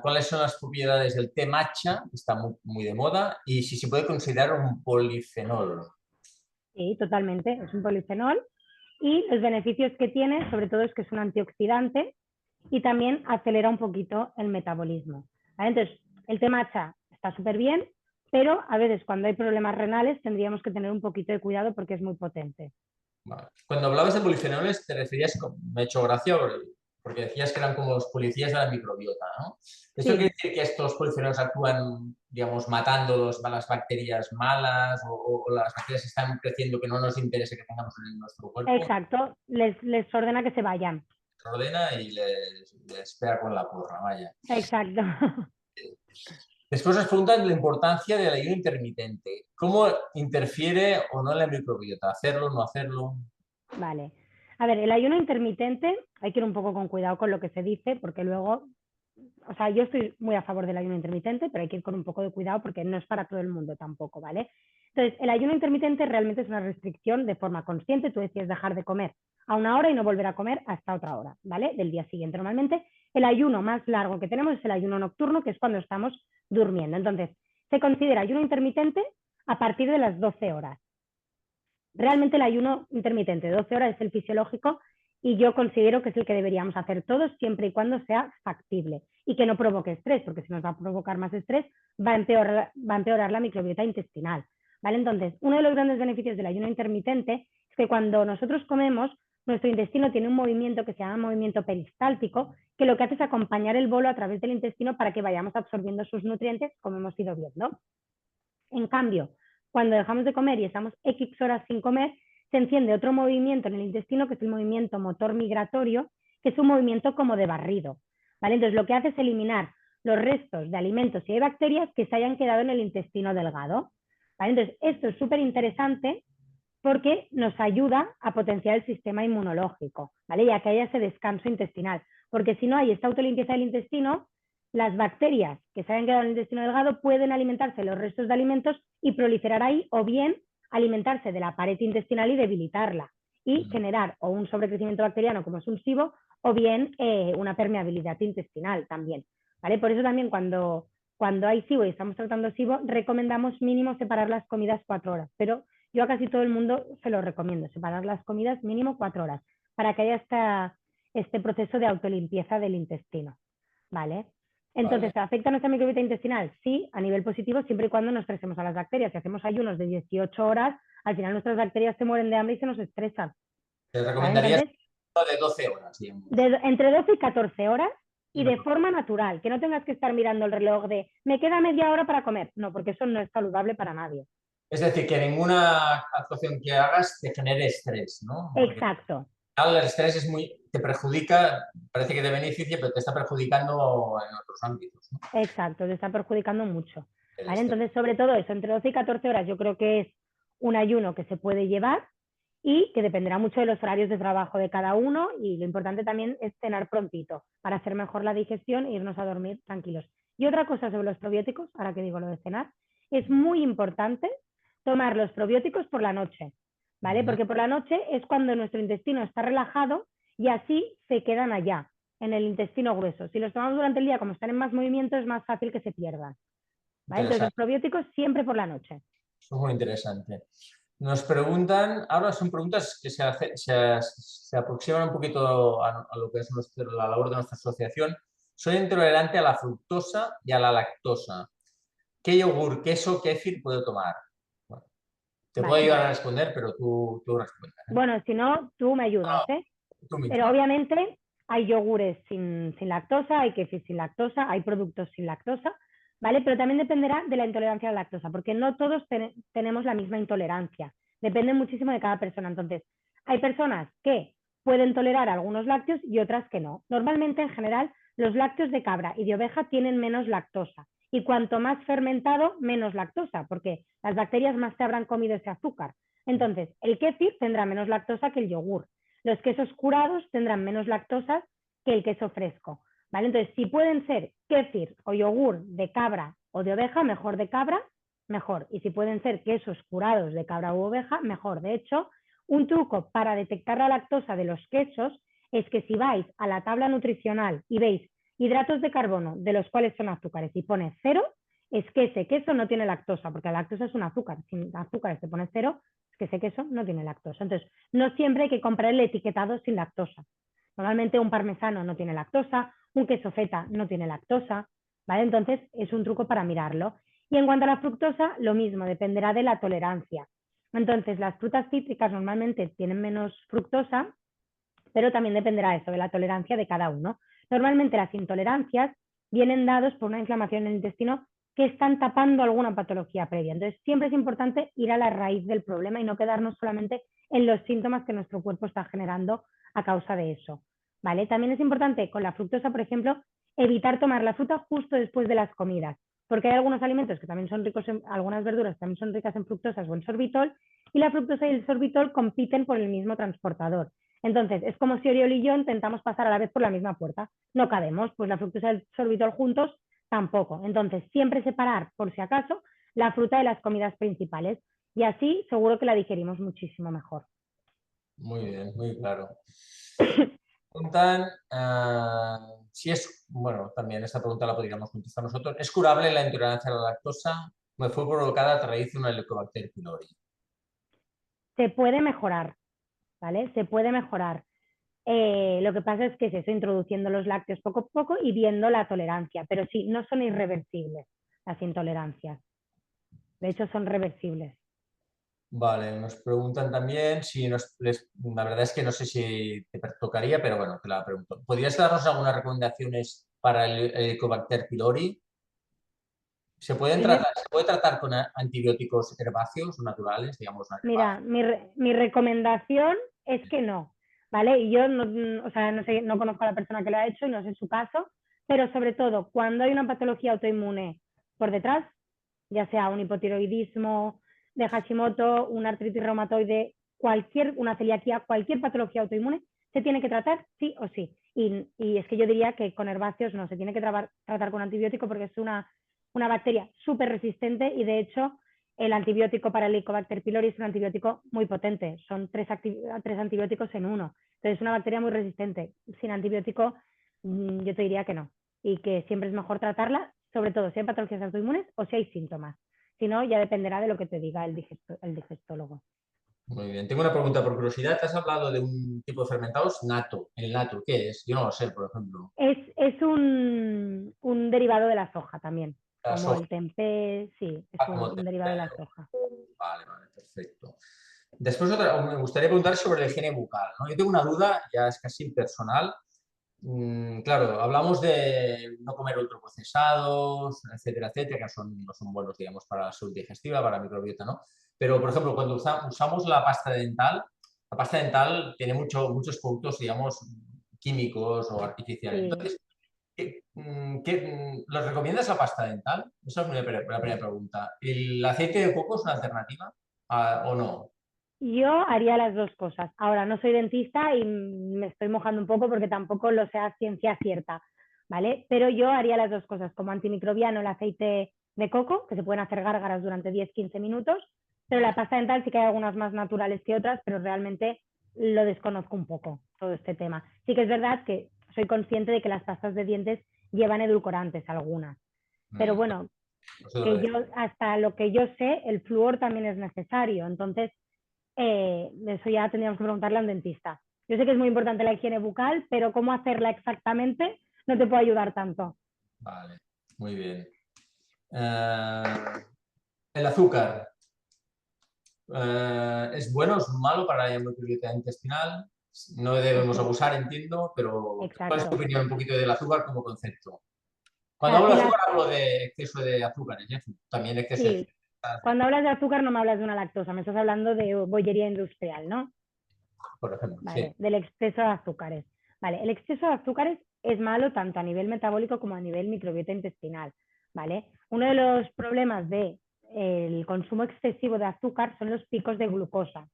cuáles son las propiedades del té matcha, que está muy de moda, y si se puede considerar un polifenol. Sí, totalmente. Es un polifenol y los beneficios que tiene, sobre todo, es que es un antioxidante y también acelera un poquito el metabolismo. ¿Vale? Entonces, el té matcha está súper bien pero a veces cuando hay problemas renales tendríamos que tener un poquito de cuidado porque es muy potente. Vale. Cuando hablabas de polifenoles, te referías, me ha hecho gracia porque decías que eran como los policías de la microbiota, ¿no? ¿Esto quiere Sí, decir que estos polifenoles actúan, digamos, matando las bacterias malas o las bacterias que están creciendo que no nos interesa que tengamos en nuestro cuerpo? exacto, les ordena que se vayan. Se ordena y les pega con la porra, vaya. Exacto. Después nos preguntan la importancia del ayuno intermitente. ¿Cómo interfiere o no en la microbiota? ¿Hacerlo, no hacerlo? Vale. A ver, el ayuno intermitente hay que ir un poco con cuidado con lo que se dice, porque luego, o sea, yo estoy muy a favor del ayuno intermitente, pero hay que ir con un poco de cuidado porque no es para todo el mundo tampoco, ¿vale? Entonces, el ayuno intermitente realmente es una restricción de forma consciente. Tú decides dejar de comer a una hora y no volver a comer hasta otra hora, ¿vale? Del día siguiente. Normalmente, el ayuno más largo que tenemos es el ayuno nocturno, que es cuando estamos durmiendo. Entonces, se considera ayuno intermitente a partir de las 12 horas. Realmente el ayuno intermitente de 12 horas es el fisiológico y yo considero que es el que deberíamos hacer todos siempre y cuando sea factible y que no provoque estrés, porque si nos va a provocar más estrés va a empeorar la microbiota intestinal. ¿Vale? Entonces, uno de los grandes beneficios del ayuno intermitente es que cuando nosotros comemos, nuestro intestino tiene un movimiento que se llama movimiento peristáltico, que lo que hace es acompañar el bolo a través del intestino para que vayamos absorbiendo sus nutrientes, como hemos ido viendo. En cambio, cuando dejamos de comer y estamos X horas sin comer, se enciende otro movimiento en el intestino, que es el movimiento motor migratorio, que es un movimiento como de barrido. ¿Vale? Entonces, lo que hace es eliminar los restos de alimentos y de bacterias que se hayan quedado en el intestino delgado. ¿Vale? Entonces, esto es súper interesante porque nos ayuda a potenciar el sistema inmunológico, ¿vale? Y a que haya ese descanso intestinal. Porque si no hay esta autolimpieza del intestino, las bacterias que se hayan quedado en el intestino delgado pueden alimentarse de los restos de alimentos y proliferar ahí, o bien alimentarse de la pared intestinal y debilitarla y generar o un sobrecrecimiento bacteriano como es un SIBO o bien una permeabilidad intestinal también. ¿Vale? Por eso también cuando hay SIBO y estamos tratando SIBO, recomendamos mínimo separar las comidas 4 horas, pero yo a casi todo el mundo se lo recomiendo, separar las comidas mínimo 4 horas para que haya este proceso de autolimpieza del intestino. ¿Vale? Entonces, Vale. ¿afecta nuestra microbiota intestinal? Sí, a nivel positivo, siempre y cuando nos estresemos a las bacterias. Si hacemos ayunos de 18 horas, al final nuestras bacterias se mueren de hambre y se nos estresan. Te ¿Vale? recomendarías Entonces, de 12 horas, digamos. entre 12 y 14 horas Y y no. de forma natural, que no tengas que estar mirando el reloj de me queda media hora para comer. No, porque eso no es saludable para nadie. Es decir, que ninguna actuación que hagas te genere estrés, ¿no? Porque Exacto, el estrés te perjudica, parece que te beneficia, pero te está perjudicando en otros ámbitos, ¿no? exacto, te está perjudicando mucho. El ¿Vale? estrés. Entonces, sobre todo eso, entre 12 y 14 horas yo creo que es un ayuno que se puede llevar y que dependerá mucho de los horarios de trabajo de cada uno, y lo importante también es cenar prontito para hacer mejor la digestión e irnos a dormir tranquilos. Y otra cosa sobre los probióticos, ahora que digo lo de cenar, es muy importante tomar los probióticos por la noche, ¿vale? Porque por la noche es cuando nuestro intestino está relajado y así se quedan allá, en el intestino grueso. Si los tomamos durante el día, como están en más movimiento, es más fácil que se pierdan. ¿Vale? Entonces, los Interesante, probióticos siempre por la noche. eso es muy interesante. Nos preguntan, ahora son preguntas que se aproximan un poquito a lo que es la labor de nuestra asociación. Soy intolerante a la fructosa y a la lactosa. ¿Qué yogur, queso, kéfir puedo tomar? Bueno, te puedo Vale. ayudar a responder, pero tú respondes, ¿eh? Bueno, si no, tú me ayudas, No, ¿eh? tú Pero misma. obviamente hay yogures sin lactosa, hay quesos sin lactosa, hay productos sin lactosa, ¿vale? Pero también dependerá de la intolerancia a la lactosa, porque no todos tenemos la misma intolerancia. Depende muchísimo de cada persona. Entonces, hay personas que pueden tolerar algunos lácteos y otras que no. Normalmente, en general, los lácteos de cabra y de oveja tienen menos lactosa. Y cuanto más fermentado, menos lactosa, porque las bacterias más te habrán comido ese azúcar. Entonces, el kéfir tendrá menos lactosa que el yogur. Los quesos curados tendrán menos lactosa que el queso fresco. ¿Vale? Entonces, si pueden ser kéfir o yogur de cabra o de oveja, mejor de cabra, mejor. Y si pueden ser quesos curados de cabra u oveja, mejor. De hecho, un truco para detectar la lactosa de los quesos es que si vais a la tabla nutricional y veis hidratos de carbono, de los cuales son azúcares, y pone 0, es que ese queso no tiene lactosa, porque la lactosa es un azúcar. Si azúcar se pone 0, es que ese queso no tiene lactosa. Entonces, no siempre hay que comprar el etiquetado sin lactosa. Normalmente un parmesano no tiene lactosa, un queso feta no tiene lactosa, ¿vale? Entonces, es un truco para mirarlo. Y en cuanto a la fructosa, lo mismo, dependerá de la tolerancia. Entonces, las frutas cítricas normalmente tienen menos fructosa, pero también dependerá eso, de la tolerancia de cada uno. Normalmente las intolerancias vienen dados por una inflamación en el intestino que están tapando alguna patología previa. Entonces, siempre es importante ir a la raíz del problema y no quedarnos solamente en los síntomas que nuestro cuerpo está generando a causa de eso. ¿Vale? También es importante con la fructosa, por ejemplo, evitar tomar la fruta justo después de las comidas, porque hay algunos alimentos que también son ricos en, algunas verduras que también son ricas en fructosas o en sorbitol, y la fructosa y el sorbitol compiten por el mismo transportador. Entonces, es como si Oriol y yo intentamos pasar a la vez por la misma puerta. No cabemos, pues la fructosa y el sorbitol juntos tampoco. Entonces, siempre separar, por si acaso, la fruta de las comidas principales. Y así seguro que la digerimos muchísimo mejor. Muy bien, muy claro. Preguntan si es, bueno, también esta pregunta la podríamos contestar nosotros. ¿Es curable la intolerancia a la lactosa? Me fue provocada a raíz de una Helicobacter pylori. Se puede mejorar, ¿vale? Se puede mejorar. Lo que pasa es que es eso, introduciendo los lácteos poco a poco y viendo la tolerancia. Pero sí, no son irreversibles las intolerancias. De hecho, son reversibles. Vale, nos preguntan también si la verdad es que no sé si te tocaría, pero bueno, te la pregunto. ¿Podrías darnos algunas recomendaciones para el Helicobacter pylori? Primer, ¿Se puede tratar con antibióticos herbáceos o naturales, digamos, Mira, herbáceos? mi recomendación es que no, ¿vale? Y yo o sea, no sé, no conozco a la persona que lo ha hecho y no sé su caso, pero sobre todo cuando hay una patología autoinmune por detrás, ya sea un hipotiroidismo de Hashimoto, una artritis reumatoide, una celiaquía, cualquier patología autoinmune, se tiene que tratar sí o sí. Y es que yo diría que con herbáceos no, se tiene que tratar con antibiótico porque es una bacteria súper resistente y de hecho el antibiótico para el Helicobacter pylori es un antibiótico muy potente, son tres antibióticos en uno. Entonces es una bacteria muy resistente. Sin antibiótico yo te diría que no y que siempre es mejor tratarla, sobre todo si hay patologías autoinmunes o si hay síntomas. Si no, ya dependerá de lo que te diga el digestólogo. Muy bien. Tengo una pregunta por curiosidad. ¿Te has hablado de un tipo de fermentados nato? ¿El nato qué es? Yo no lo sé, por ejemplo. Es un derivado de la soja también, La como soja. el tempeh, sí, es Ah, como un derivado de la soja. Vale, vale, perfecto. Después me gustaría preguntar sobre la higiene bucal, ¿no? Yo tengo una duda, ya es casi personal. Claro, hablamos de no comer ultraprocesados, etcétera, etcétera, que no son buenos, digamos, para la salud digestiva, para la microbiota, ¿no? Pero, por ejemplo, cuando usamos la pasta dental tiene muchos productos, digamos, químicos o artificiales. Sí. Entonces, ¿los recomiendas la pasta dental? Esa es la primera pregunta. ¿El aceite de coco es una alternativa o no? Yo haría las dos cosas. Ahora, no soy dentista y me estoy mojando un poco porque tampoco lo sé a ciencia cierta, ¿vale? Pero yo haría las dos cosas, como antimicrobiano el aceite de coco, que se pueden hacer gárgaras durante 10-15 minutos, pero la pasta dental sí que hay algunas más naturales que otras, pero realmente lo desconozco un poco, todo este tema. Sí que es verdad que soy consciente de que las pastas de dientes llevan edulcorantes algunas, pero Mm, bueno, no sé que lo yo, hasta lo que yo sé, el flúor también es necesario, entonces eso ya tendríamos que preguntarle a un dentista. Yo sé que es muy importante la higiene bucal, pero cómo hacerla exactamente no te puedo ayudar tanto. Vale, muy bien. Eh, el azúcar, ¿es bueno o es malo para la microbiota intestinal? No debemos Sí, abusar, entiendo, pero ¿cuál es tu exacto. opinión un poquito del azúcar como concepto? O Cuando sea, hablo si de las, azúcar hablo de exceso de azúcares, ¿eh? También exceso de sí, cuando hablas de azúcar no me hablas de una lactosa, me estás hablando de bollería industrial, ¿no? por ejemplo, sí. Vale, del exceso de azúcares. Vale, el exceso de azúcares es malo tanto a nivel metabólico como a nivel microbiota intestinal, ¿vale? Uno de los problemas de el consumo excesivo de azúcar son los picos de glucosa.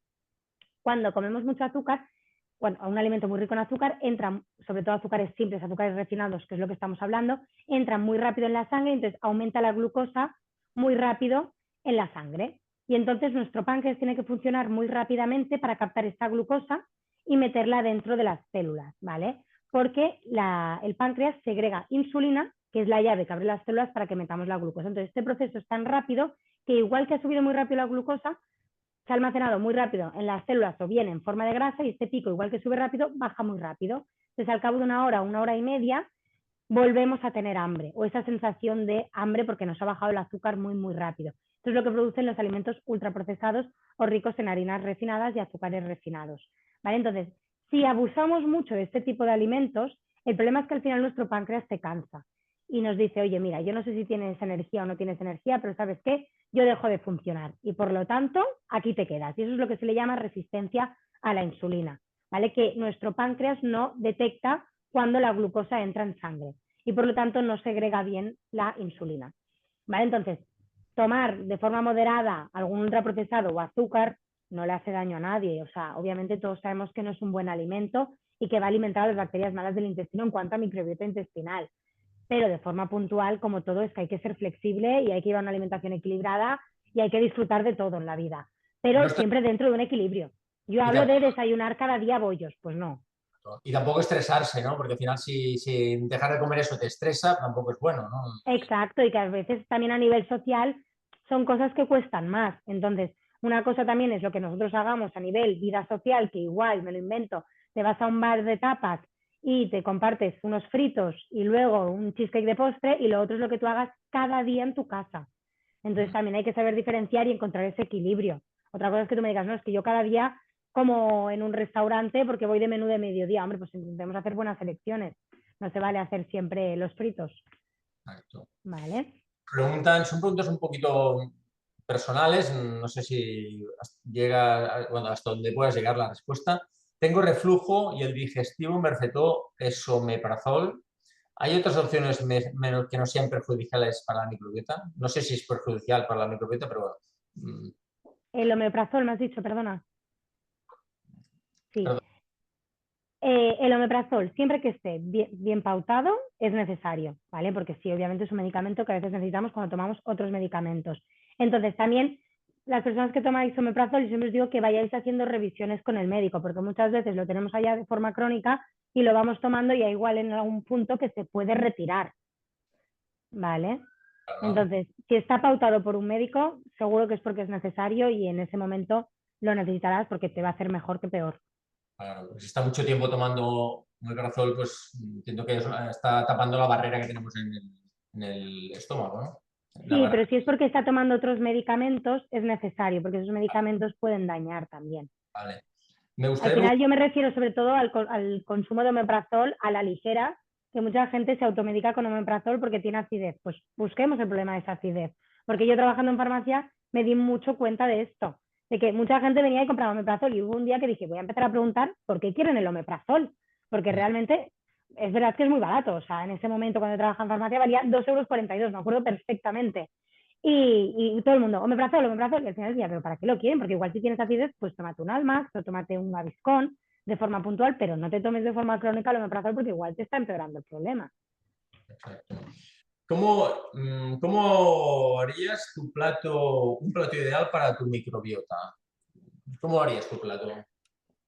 Cuando comemos mucho azúcar, bueno, un alimento muy rico en azúcar, entran, sobre todo azúcares simples, azúcares refinados, que es lo que estamos hablando, entran muy rápido en la sangre, entonces aumenta la glucosa muy rápido en la sangre. Y entonces nuestro páncreas tiene que funcionar muy rápidamente para captar esta glucosa y meterla dentro de las células, ¿vale? Porque el páncreas segrega insulina, que es la llave que abre las células para que metamos la glucosa. Entonces, este proceso es tan rápido que igual que ha subido muy rápido la glucosa, se ha almacenado muy rápido en las células o bien en forma de grasa y este pico, igual que sube rápido, baja muy rápido. Entonces, al cabo de una hora y media, volvemos a tener hambre o esa sensación de hambre porque nos ha bajado el azúcar muy, muy rápido. Esto es lo que producen los alimentos ultraprocesados o ricos en harinas refinadas y azúcares refinados. ¿Vale? Entonces, si abusamos mucho de este tipo de alimentos, el problema es que al final nuestro páncreas se cansa y nos dice, oye, mira, yo no sé si tienes energía o no tienes energía, pero ¿sabes qué? Yo dejo de funcionar y por lo tanto aquí te quedas. Y eso es lo que se le llama resistencia a la insulina, ¿vale? Que nuestro páncreas no detecta cuando la glucosa entra en sangre y por lo tanto no segrega bien la insulina, ¿vale? Entonces, tomar de forma moderada algún ultraprocesado o azúcar no le hace daño a nadie, o sea, obviamente todos sabemos que no es un buen alimento y que va a alimentar a las bacterias malas del intestino en cuanto a microbiota intestinal, pero de forma puntual, como todo, es que hay que ser flexible y hay que llevar una alimentación equilibrada y hay que disfrutar de todo en la vida, No pero estoy- siempre dentro de un equilibrio. Yo y, hablo de tampoco, desayunar cada día bollos, pues no. y tampoco estresarse, ¿no? Porque al final si dejar de comer eso te estresa, tampoco es bueno, ¿no? Exacto, y que a veces también a nivel social son cosas que cuestan más. Entonces, una cosa también es lo que nosotros hagamos a nivel vida social, que igual, me lo invento, te vas a un bar de tapas y te compartes unos fritos y luego un cheesecake de postre, y lo otro es lo que tú hagas cada día en tu casa. Entonces Mm. también hay que saber diferenciar y encontrar ese equilibrio. Otra cosa es que tú me digas, no, es que yo cada día como en un restaurante porque voy de menú de mediodía. Hombre, pues intentemos hacer buenas elecciones. No se vale hacer siempre los fritos. Exacto. ¿Vale? Son preguntas un poquito personales, no sé si llega, bueno, hasta donde puedas llegar la respuesta. Tengo reflujo y el digestivo me recetó esomeprazol. ¿Hay otras opciones que no sean perjudiciales para la microbiota? No sé si es perjudicial para la microbiota, pero bueno. El omeprazol, me has dicho, perdona. Sí. Perdón. El omeprazol, siempre que esté bien pautado, es necesario, ¿vale? Porque sí, obviamente es un medicamento que a veces necesitamos cuando tomamos otros medicamentos. Entonces, también las personas que tomáis omeprazol, yo siempre os digo que vayáis haciendo revisiones con el médico, porque muchas veces lo tenemos allá de forma crónica y lo vamos tomando y hay igual en algún punto que se puede retirar, ¿vale? Claro, Entonces, si está pautado por un médico, seguro que es porque es necesario y en ese momento lo necesitarás porque te va a hacer mejor que peor. claro. Si está mucho tiempo tomando omeprazol, pues entiendo que está tapando la barrera que tenemos en el estómago, ¿no? La Sí, barrera. pero si es porque está tomando otros medicamentos, es necesario, porque esos medicamentos pueden dañar también. Vale. Me Al gustaría final yo me refiero sobre todo al consumo de omeprazol a la ligera, que mucha gente se automedica con omeprazol porque tiene acidez. Pues busquemos el problema de esa acidez. Porque yo trabajando en farmacia me di mucho cuenta de esto, de que mucha gente venía y compraba omeprazol y hubo un día que dije, voy a empezar a preguntar por qué quieren el omeprazol, porque realmente es verdad que es muy barato. O sea, en ese momento cuando trabajaba en farmacia valía 2,42 €, me acuerdo perfectamente. Y todo el mundo, omeprazol, y al final decía, pero ¿para qué lo quieren? Porque igual si tienes acidez, pues tómate un Almax o tómate un Gaviscon de forma puntual, pero no te tomes de forma crónica el omeprazol porque igual te está empeorando el problema. Exacto. ¿Cómo harías un plato ideal para tu microbiota? ¿Cómo harías tu plato?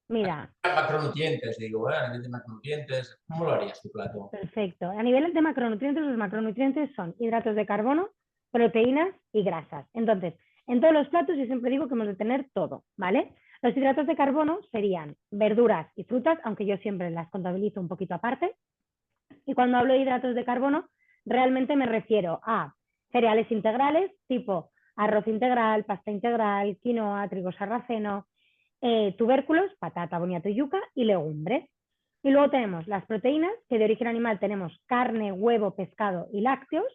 Mira, Macronutrientes, digo, ¿eh? A nivel de macronutrientes, ¿cómo lo harías tu plato? perfecto. A nivel de macronutrientes, los macronutrientes son hidratos de carbono, proteínas y grasas. Entonces, en todos los platos yo siempre digo que hemos de tener todo, ¿vale? Los hidratos de carbono serían verduras y frutas, aunque yo siempre las contabilizo un poquito aparte. Y cuando hablo de hidratos de carbono, realmente me refiero a cereales integrales tipo arroz integral, pasta integral, quinoa, trigo sarraceno, tubérculos, patata, boniato y yuca, y legumbres. Y luego tenemos las proteínas, que de origen animal tenemos carne, huevo, pescado y lácteos.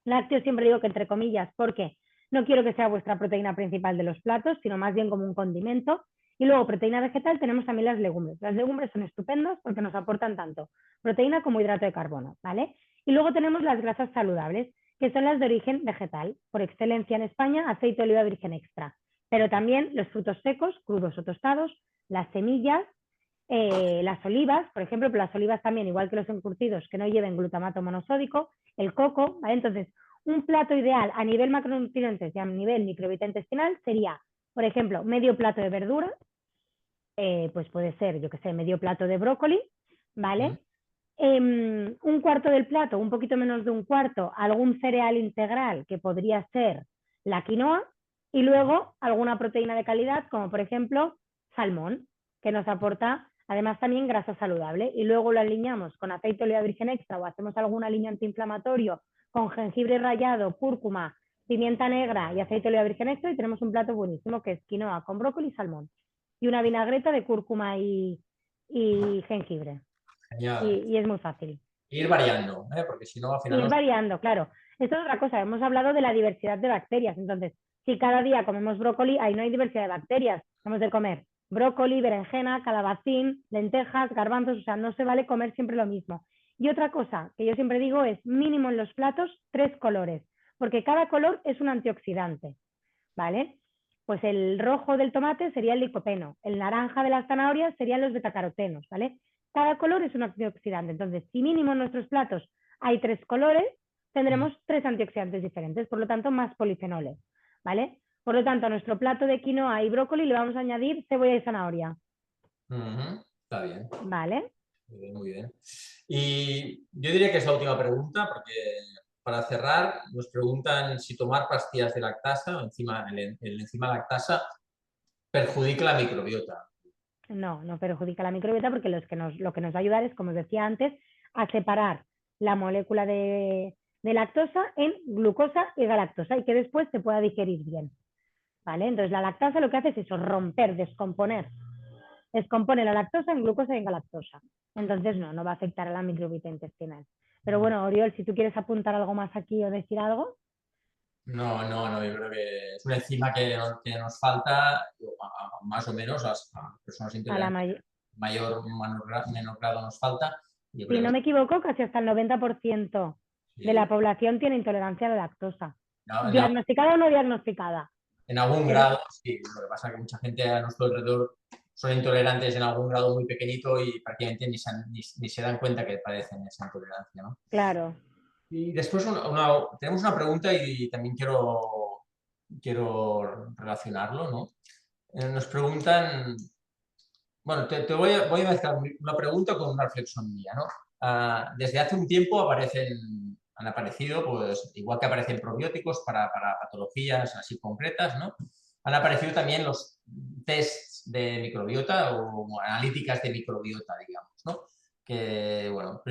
Lácteos siempre digo que entre comillas, porque no quiero que sea vuestra proteína principal de los platos, sino más bien como un condimento. Y luego, proteína vegetal, tenemos también las legumbres. Las legumbres son estupendas porque nos aportan tanto proteína como hidrato de carbono, ¿vale? Y luego tenemos las grasas saludables, que son las de origen vegetal. Por excelencia en España, aceite de oliva virgen extra. Pero también los frutos secos, crudos o tostados, las semillas, las olivas, por ejemplo, pero las olivas también, igual que los encurtidos, que no lleven glutamato monosódico, el coco, ¿vale? Entonces, un plato ideal a nivel macronutrientes y a nivel microbiota intestinal sería, por ejemplo, medio plato de verduras, pues puede ser, yo que sé, medio plato de brócoli, ¿Mm? ¿vale? Un cuarto del plato, un poquito menos de un cuarto, algún cereal integral que podría ser la quinoa y luego alguna proteína de calidad, como por ejemplo salmón, que nos aporta Además también grasa saludable y luego lo alineamos con aceite de oliva virgen extra o hacemos algún aliño antiinflamatorio con jengibre rallado, cúrcuma, pimienta negra y aceite de oliva virgen extra y tenemos un plato buenísimo que es quinoa con brócoli y salmón y una vinagreta de cúrcuma y jengibre Genial. y es muy fácil. Ir variando, ¿eh? Porque si no, al final Ir nos... variando, claro. Esto es otra cosa, hemos hablado de la diversidad de bacterias, entonces, si cada día comemos brócoli, ahí no hay diversidad de bacterias, hemos de comer brócoli, berenjena, calabacín, lentejas, garbanzos, o sea, no se vale comer siempre lo mismo. Y otra cosa que yo siempre digo es mínimo en los platos 3 colores, porque cada color es un antioxidante, ¿vale? Pues el rojo del tomate sería el licopeno, el naranja de las zanahorias serían los betacarotenos, ¿vale? Cada color es un antioxidante, entonces, si mínimo en nuestros platos hay 3 colores, tendremos 3 antioxidantes diferentes, por lo tanto, más polifenoles, ¿vale? Por lo tanto, a nuestro plato de quinoa y brócoli le vamos a añadir cebolla y zanahoria, Ujú, está bien. ¿vale? Muy bien, muy bien. Y yo diría que es la última pregunta, porque para cerrar nos preguntan si tomar pastillas de lactasa o el enzima lactasa perjudica la microbiota. No, no perjudica la microbiota porque lo que nos va a ayudar es, como os decía antes, a separar la molécula de lactosa en glucosa y galactosa y que después se pueda digerir bien, ¿vale? Entonces la lactasa lo que hace es eso, romper, descomponer. Descompone la lactosa en glucosa y en galactosa. Entonces no va a afectar a la microbiota intestinal. Pero bueno, Oriol, si tú quieres apuntar algo más aquí o decir algo. No, no, no, yo creo que es una enzima que nos falta, más o menos, a personas A la intolerantes, menor grado nos falta. Yo Si creo no que me equivoco, casi hasta el 90% de sí. la población tiene intolerancia a la lactosa. No, Diagnosticada o no diagnosticada. en algún Pero grado, sí. Lo que pasa es que mucha gente a nuestro alrededor son intolerantes en algún grado muy pequeñito y prácticamente ni se dan cuenta que padecen esa intolerancia, ¿no? claro, Y después tenemos una pregunta y también quiero relacionarlo, ¿no? Nos preguntan, bueno, voy a mezclar una pregunta con una reflexión mía, ¿no? Desde hace un tiempo han aparecido, pues igual que aparecen probióticos para patologías así concretas, ¿no? Han aparecido también los tests de microbiota o analíticas de microbiota, digamos, ¿no? Que, bueno,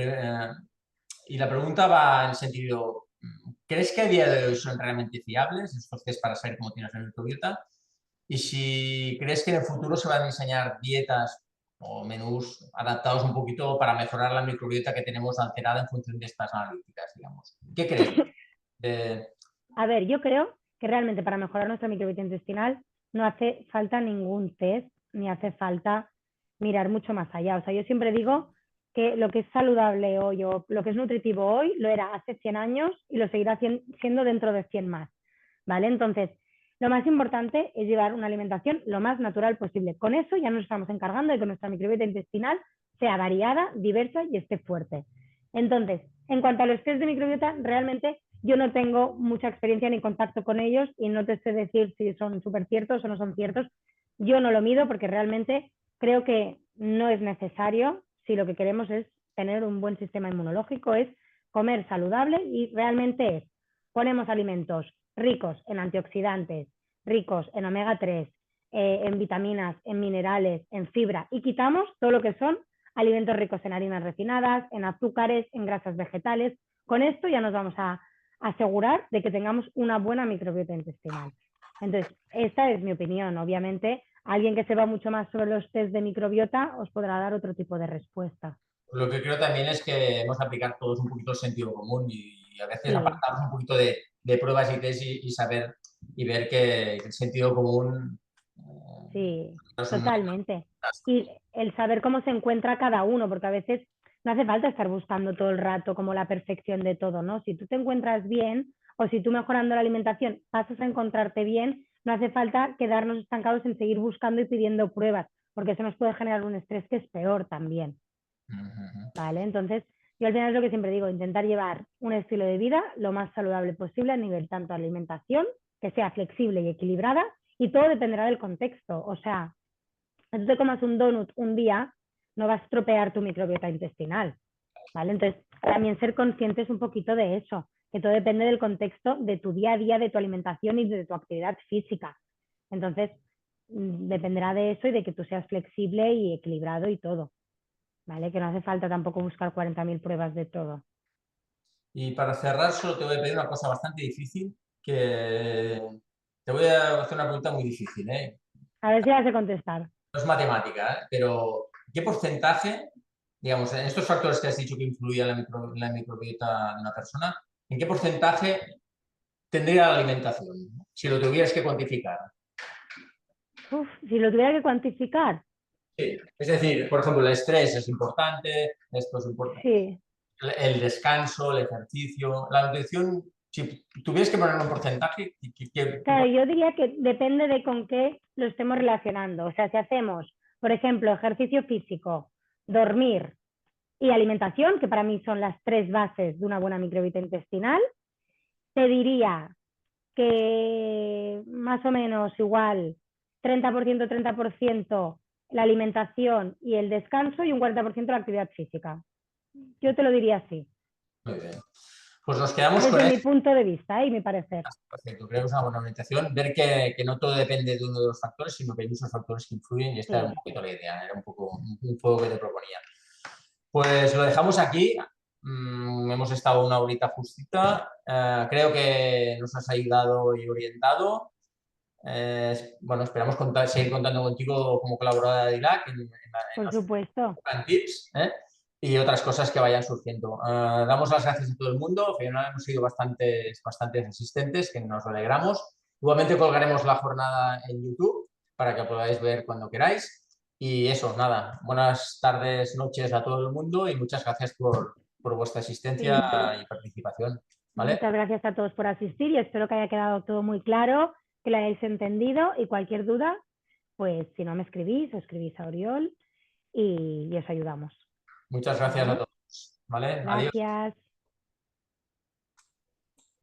y la pregunta va en sentido, ¿crees que a día de hoy son realmente fiables estos test para saber cómo tienes la microbiota? Y si crees que en el futuro se van a diseñar dietas o menús adaptados un poquito para mejorar la microbiota que tenemos alterada en función de estas analíticas, digamos. ¿Qué crees? De- a ver, yo creo que realmente para mejorar nuestra microbiota intestinal no hace falta ningún test ni hace falta mirar mucho más allá. O sea, yo siempre digo que lo que es saludable hoy o lo que es nutritivo hoy lo era hace 100 años y lo seguirá siendo dentro de 100 más. ¿Vale? Entonces, lo más importante es llevar una alimentación lo más natural posible. Con eso ya nos estamos encargando de que nuestra microbiota intestinal sea variada, diversa y esté fuerte. Entonces, en cuanto a los test de microbiota, realmente yo no tengo mucha experiencia ni contacto con ellos y no te sé decir si son súper ciertos o no son ciertos. Yo no lo mido porque realmente creo que no es necesario si lo que queremos es tener un buen sistema inmunológico, es comer saludable y realmente es, ponemos alimentos ricos en antioxidantes, ricos en omega 3, en vitaminas, en minerales, en fibra y quitamos todo lo que son alimentos ricos en harinas refinadas, en azúcares, en grasas vegetales. Con esto ya nos vamos a asegurar de que tengamos una buena microbiota intestinal. Entonces, esta es mi opinión. Obviamente, alguien que sepa mucho más sobre los test de microbiota os podrá dar otro tipo de respuesta. lo que creo también es que debemos aplicar todos un poquito el sentido común y a veces Sí, apartamos un poquito de pruebas y test y saber y ver que el sentido común sí, no son muy totalmente. Y el saber cómo se encuentra cada uno, porque a veces no hace falta estar buscando todo el rato como la perfección de todo, ¿no? Si tú te encuentras bien o si tú mejorando la alimentación pasas a encontrarte bien, no hace falta quedarnos estancados en seguir buscando y pidiendo pruebas, porque eso nos puede generar un estrés que es peor también, ¿vale? Entonces, yo al final es lo que siempre digo, intentar llevar un estilo de vida lo más saludable posible a nivel tanto de alimentación, que sea flexible y equilibrada, y todo dependerá del contexto. O sea, si tú te comas un donut un día, no vas a estropear tu microbiota intestinal, ¿vale? Entonces, también ser conscientes un poquito de eso, que todo depende del contexto de tu día a día, de tu alimentación y de tu actividad física. Entonces, dependerá de eso y de que tú seas flexible y equilibrado y todo, ¿vale? Que no hace falta tampoco buscar 40.000 pruebas de todo. Y para cerrar, solo te voy a pedir una cosa bastante difícil, que te voy a hacer una pregunta muy difícil, ¿eh? A ver si vas a contestar. No es matemática, ¿eh? Pero ¿qué porcentaje, digamos, en estos factores que has dicho que influían en la microbiota de una persona, en qué porcentaje tendría la alimentación, si lo tuvieras que cuantificar? Uf, si lo tuviera que cuantificar, Sí. Es decir, por ejemplo, el estrés es importante, esto es importante, sí. el descanso, el ejercicio, la nutrición, si tuvieras que poner un porcentaje, Claro, yo diría que depende de con qué lo estemos relacionando. O sea, si hacemos, por ejemplo, ejercicio físico, dormir y alimentación, que para mí son las tres bases de una buena microbiota intestinal, te diría que más o menos igual 30%, 30% la alimentación y el descanso y un 40% la actividad física. Yo te lo diría así, muy bien. Pues nos quedamos con desde mi esto. punto de vista y mi parecer. Perfecto, creo que es una buena orientación. Ver que no todo depende de uno de los factores, sino que hay muchos factores que influyen y esta era un Sí. poquito la idea, era un poco un juego que te proponía. Pues lo dejamos aquí. Hemos estado una horita justita. Creo que nos has ayudado y orientado. Bueno, esperamos seguir contando contigo como colaboradora de DILAC en Por los supuesto. tips, ¿eh? Y otras cosas que vayan surgiendo. Damos las gracias a todo el mundo. Al final hemos sido bastantes asistentes, que nos alegramos. Igualmente colgaremos la jornada en YouTube para que podáis ver cuando queráis. Y eso, nada, buenas tardes, noches a todo el mundo y muchas gracias por vuestra asistencia Y y participación. ¿Vale? muchas gracias a todos por asistir y espero que haya quedado todo muy claro, que lo hayáis entendido y cualquier duda, pues si no me escribís, escribís a Oriol y os ayudamos. Muchas gracias a ¿Vale? todos. ¿Vale? Adiós. Gracias.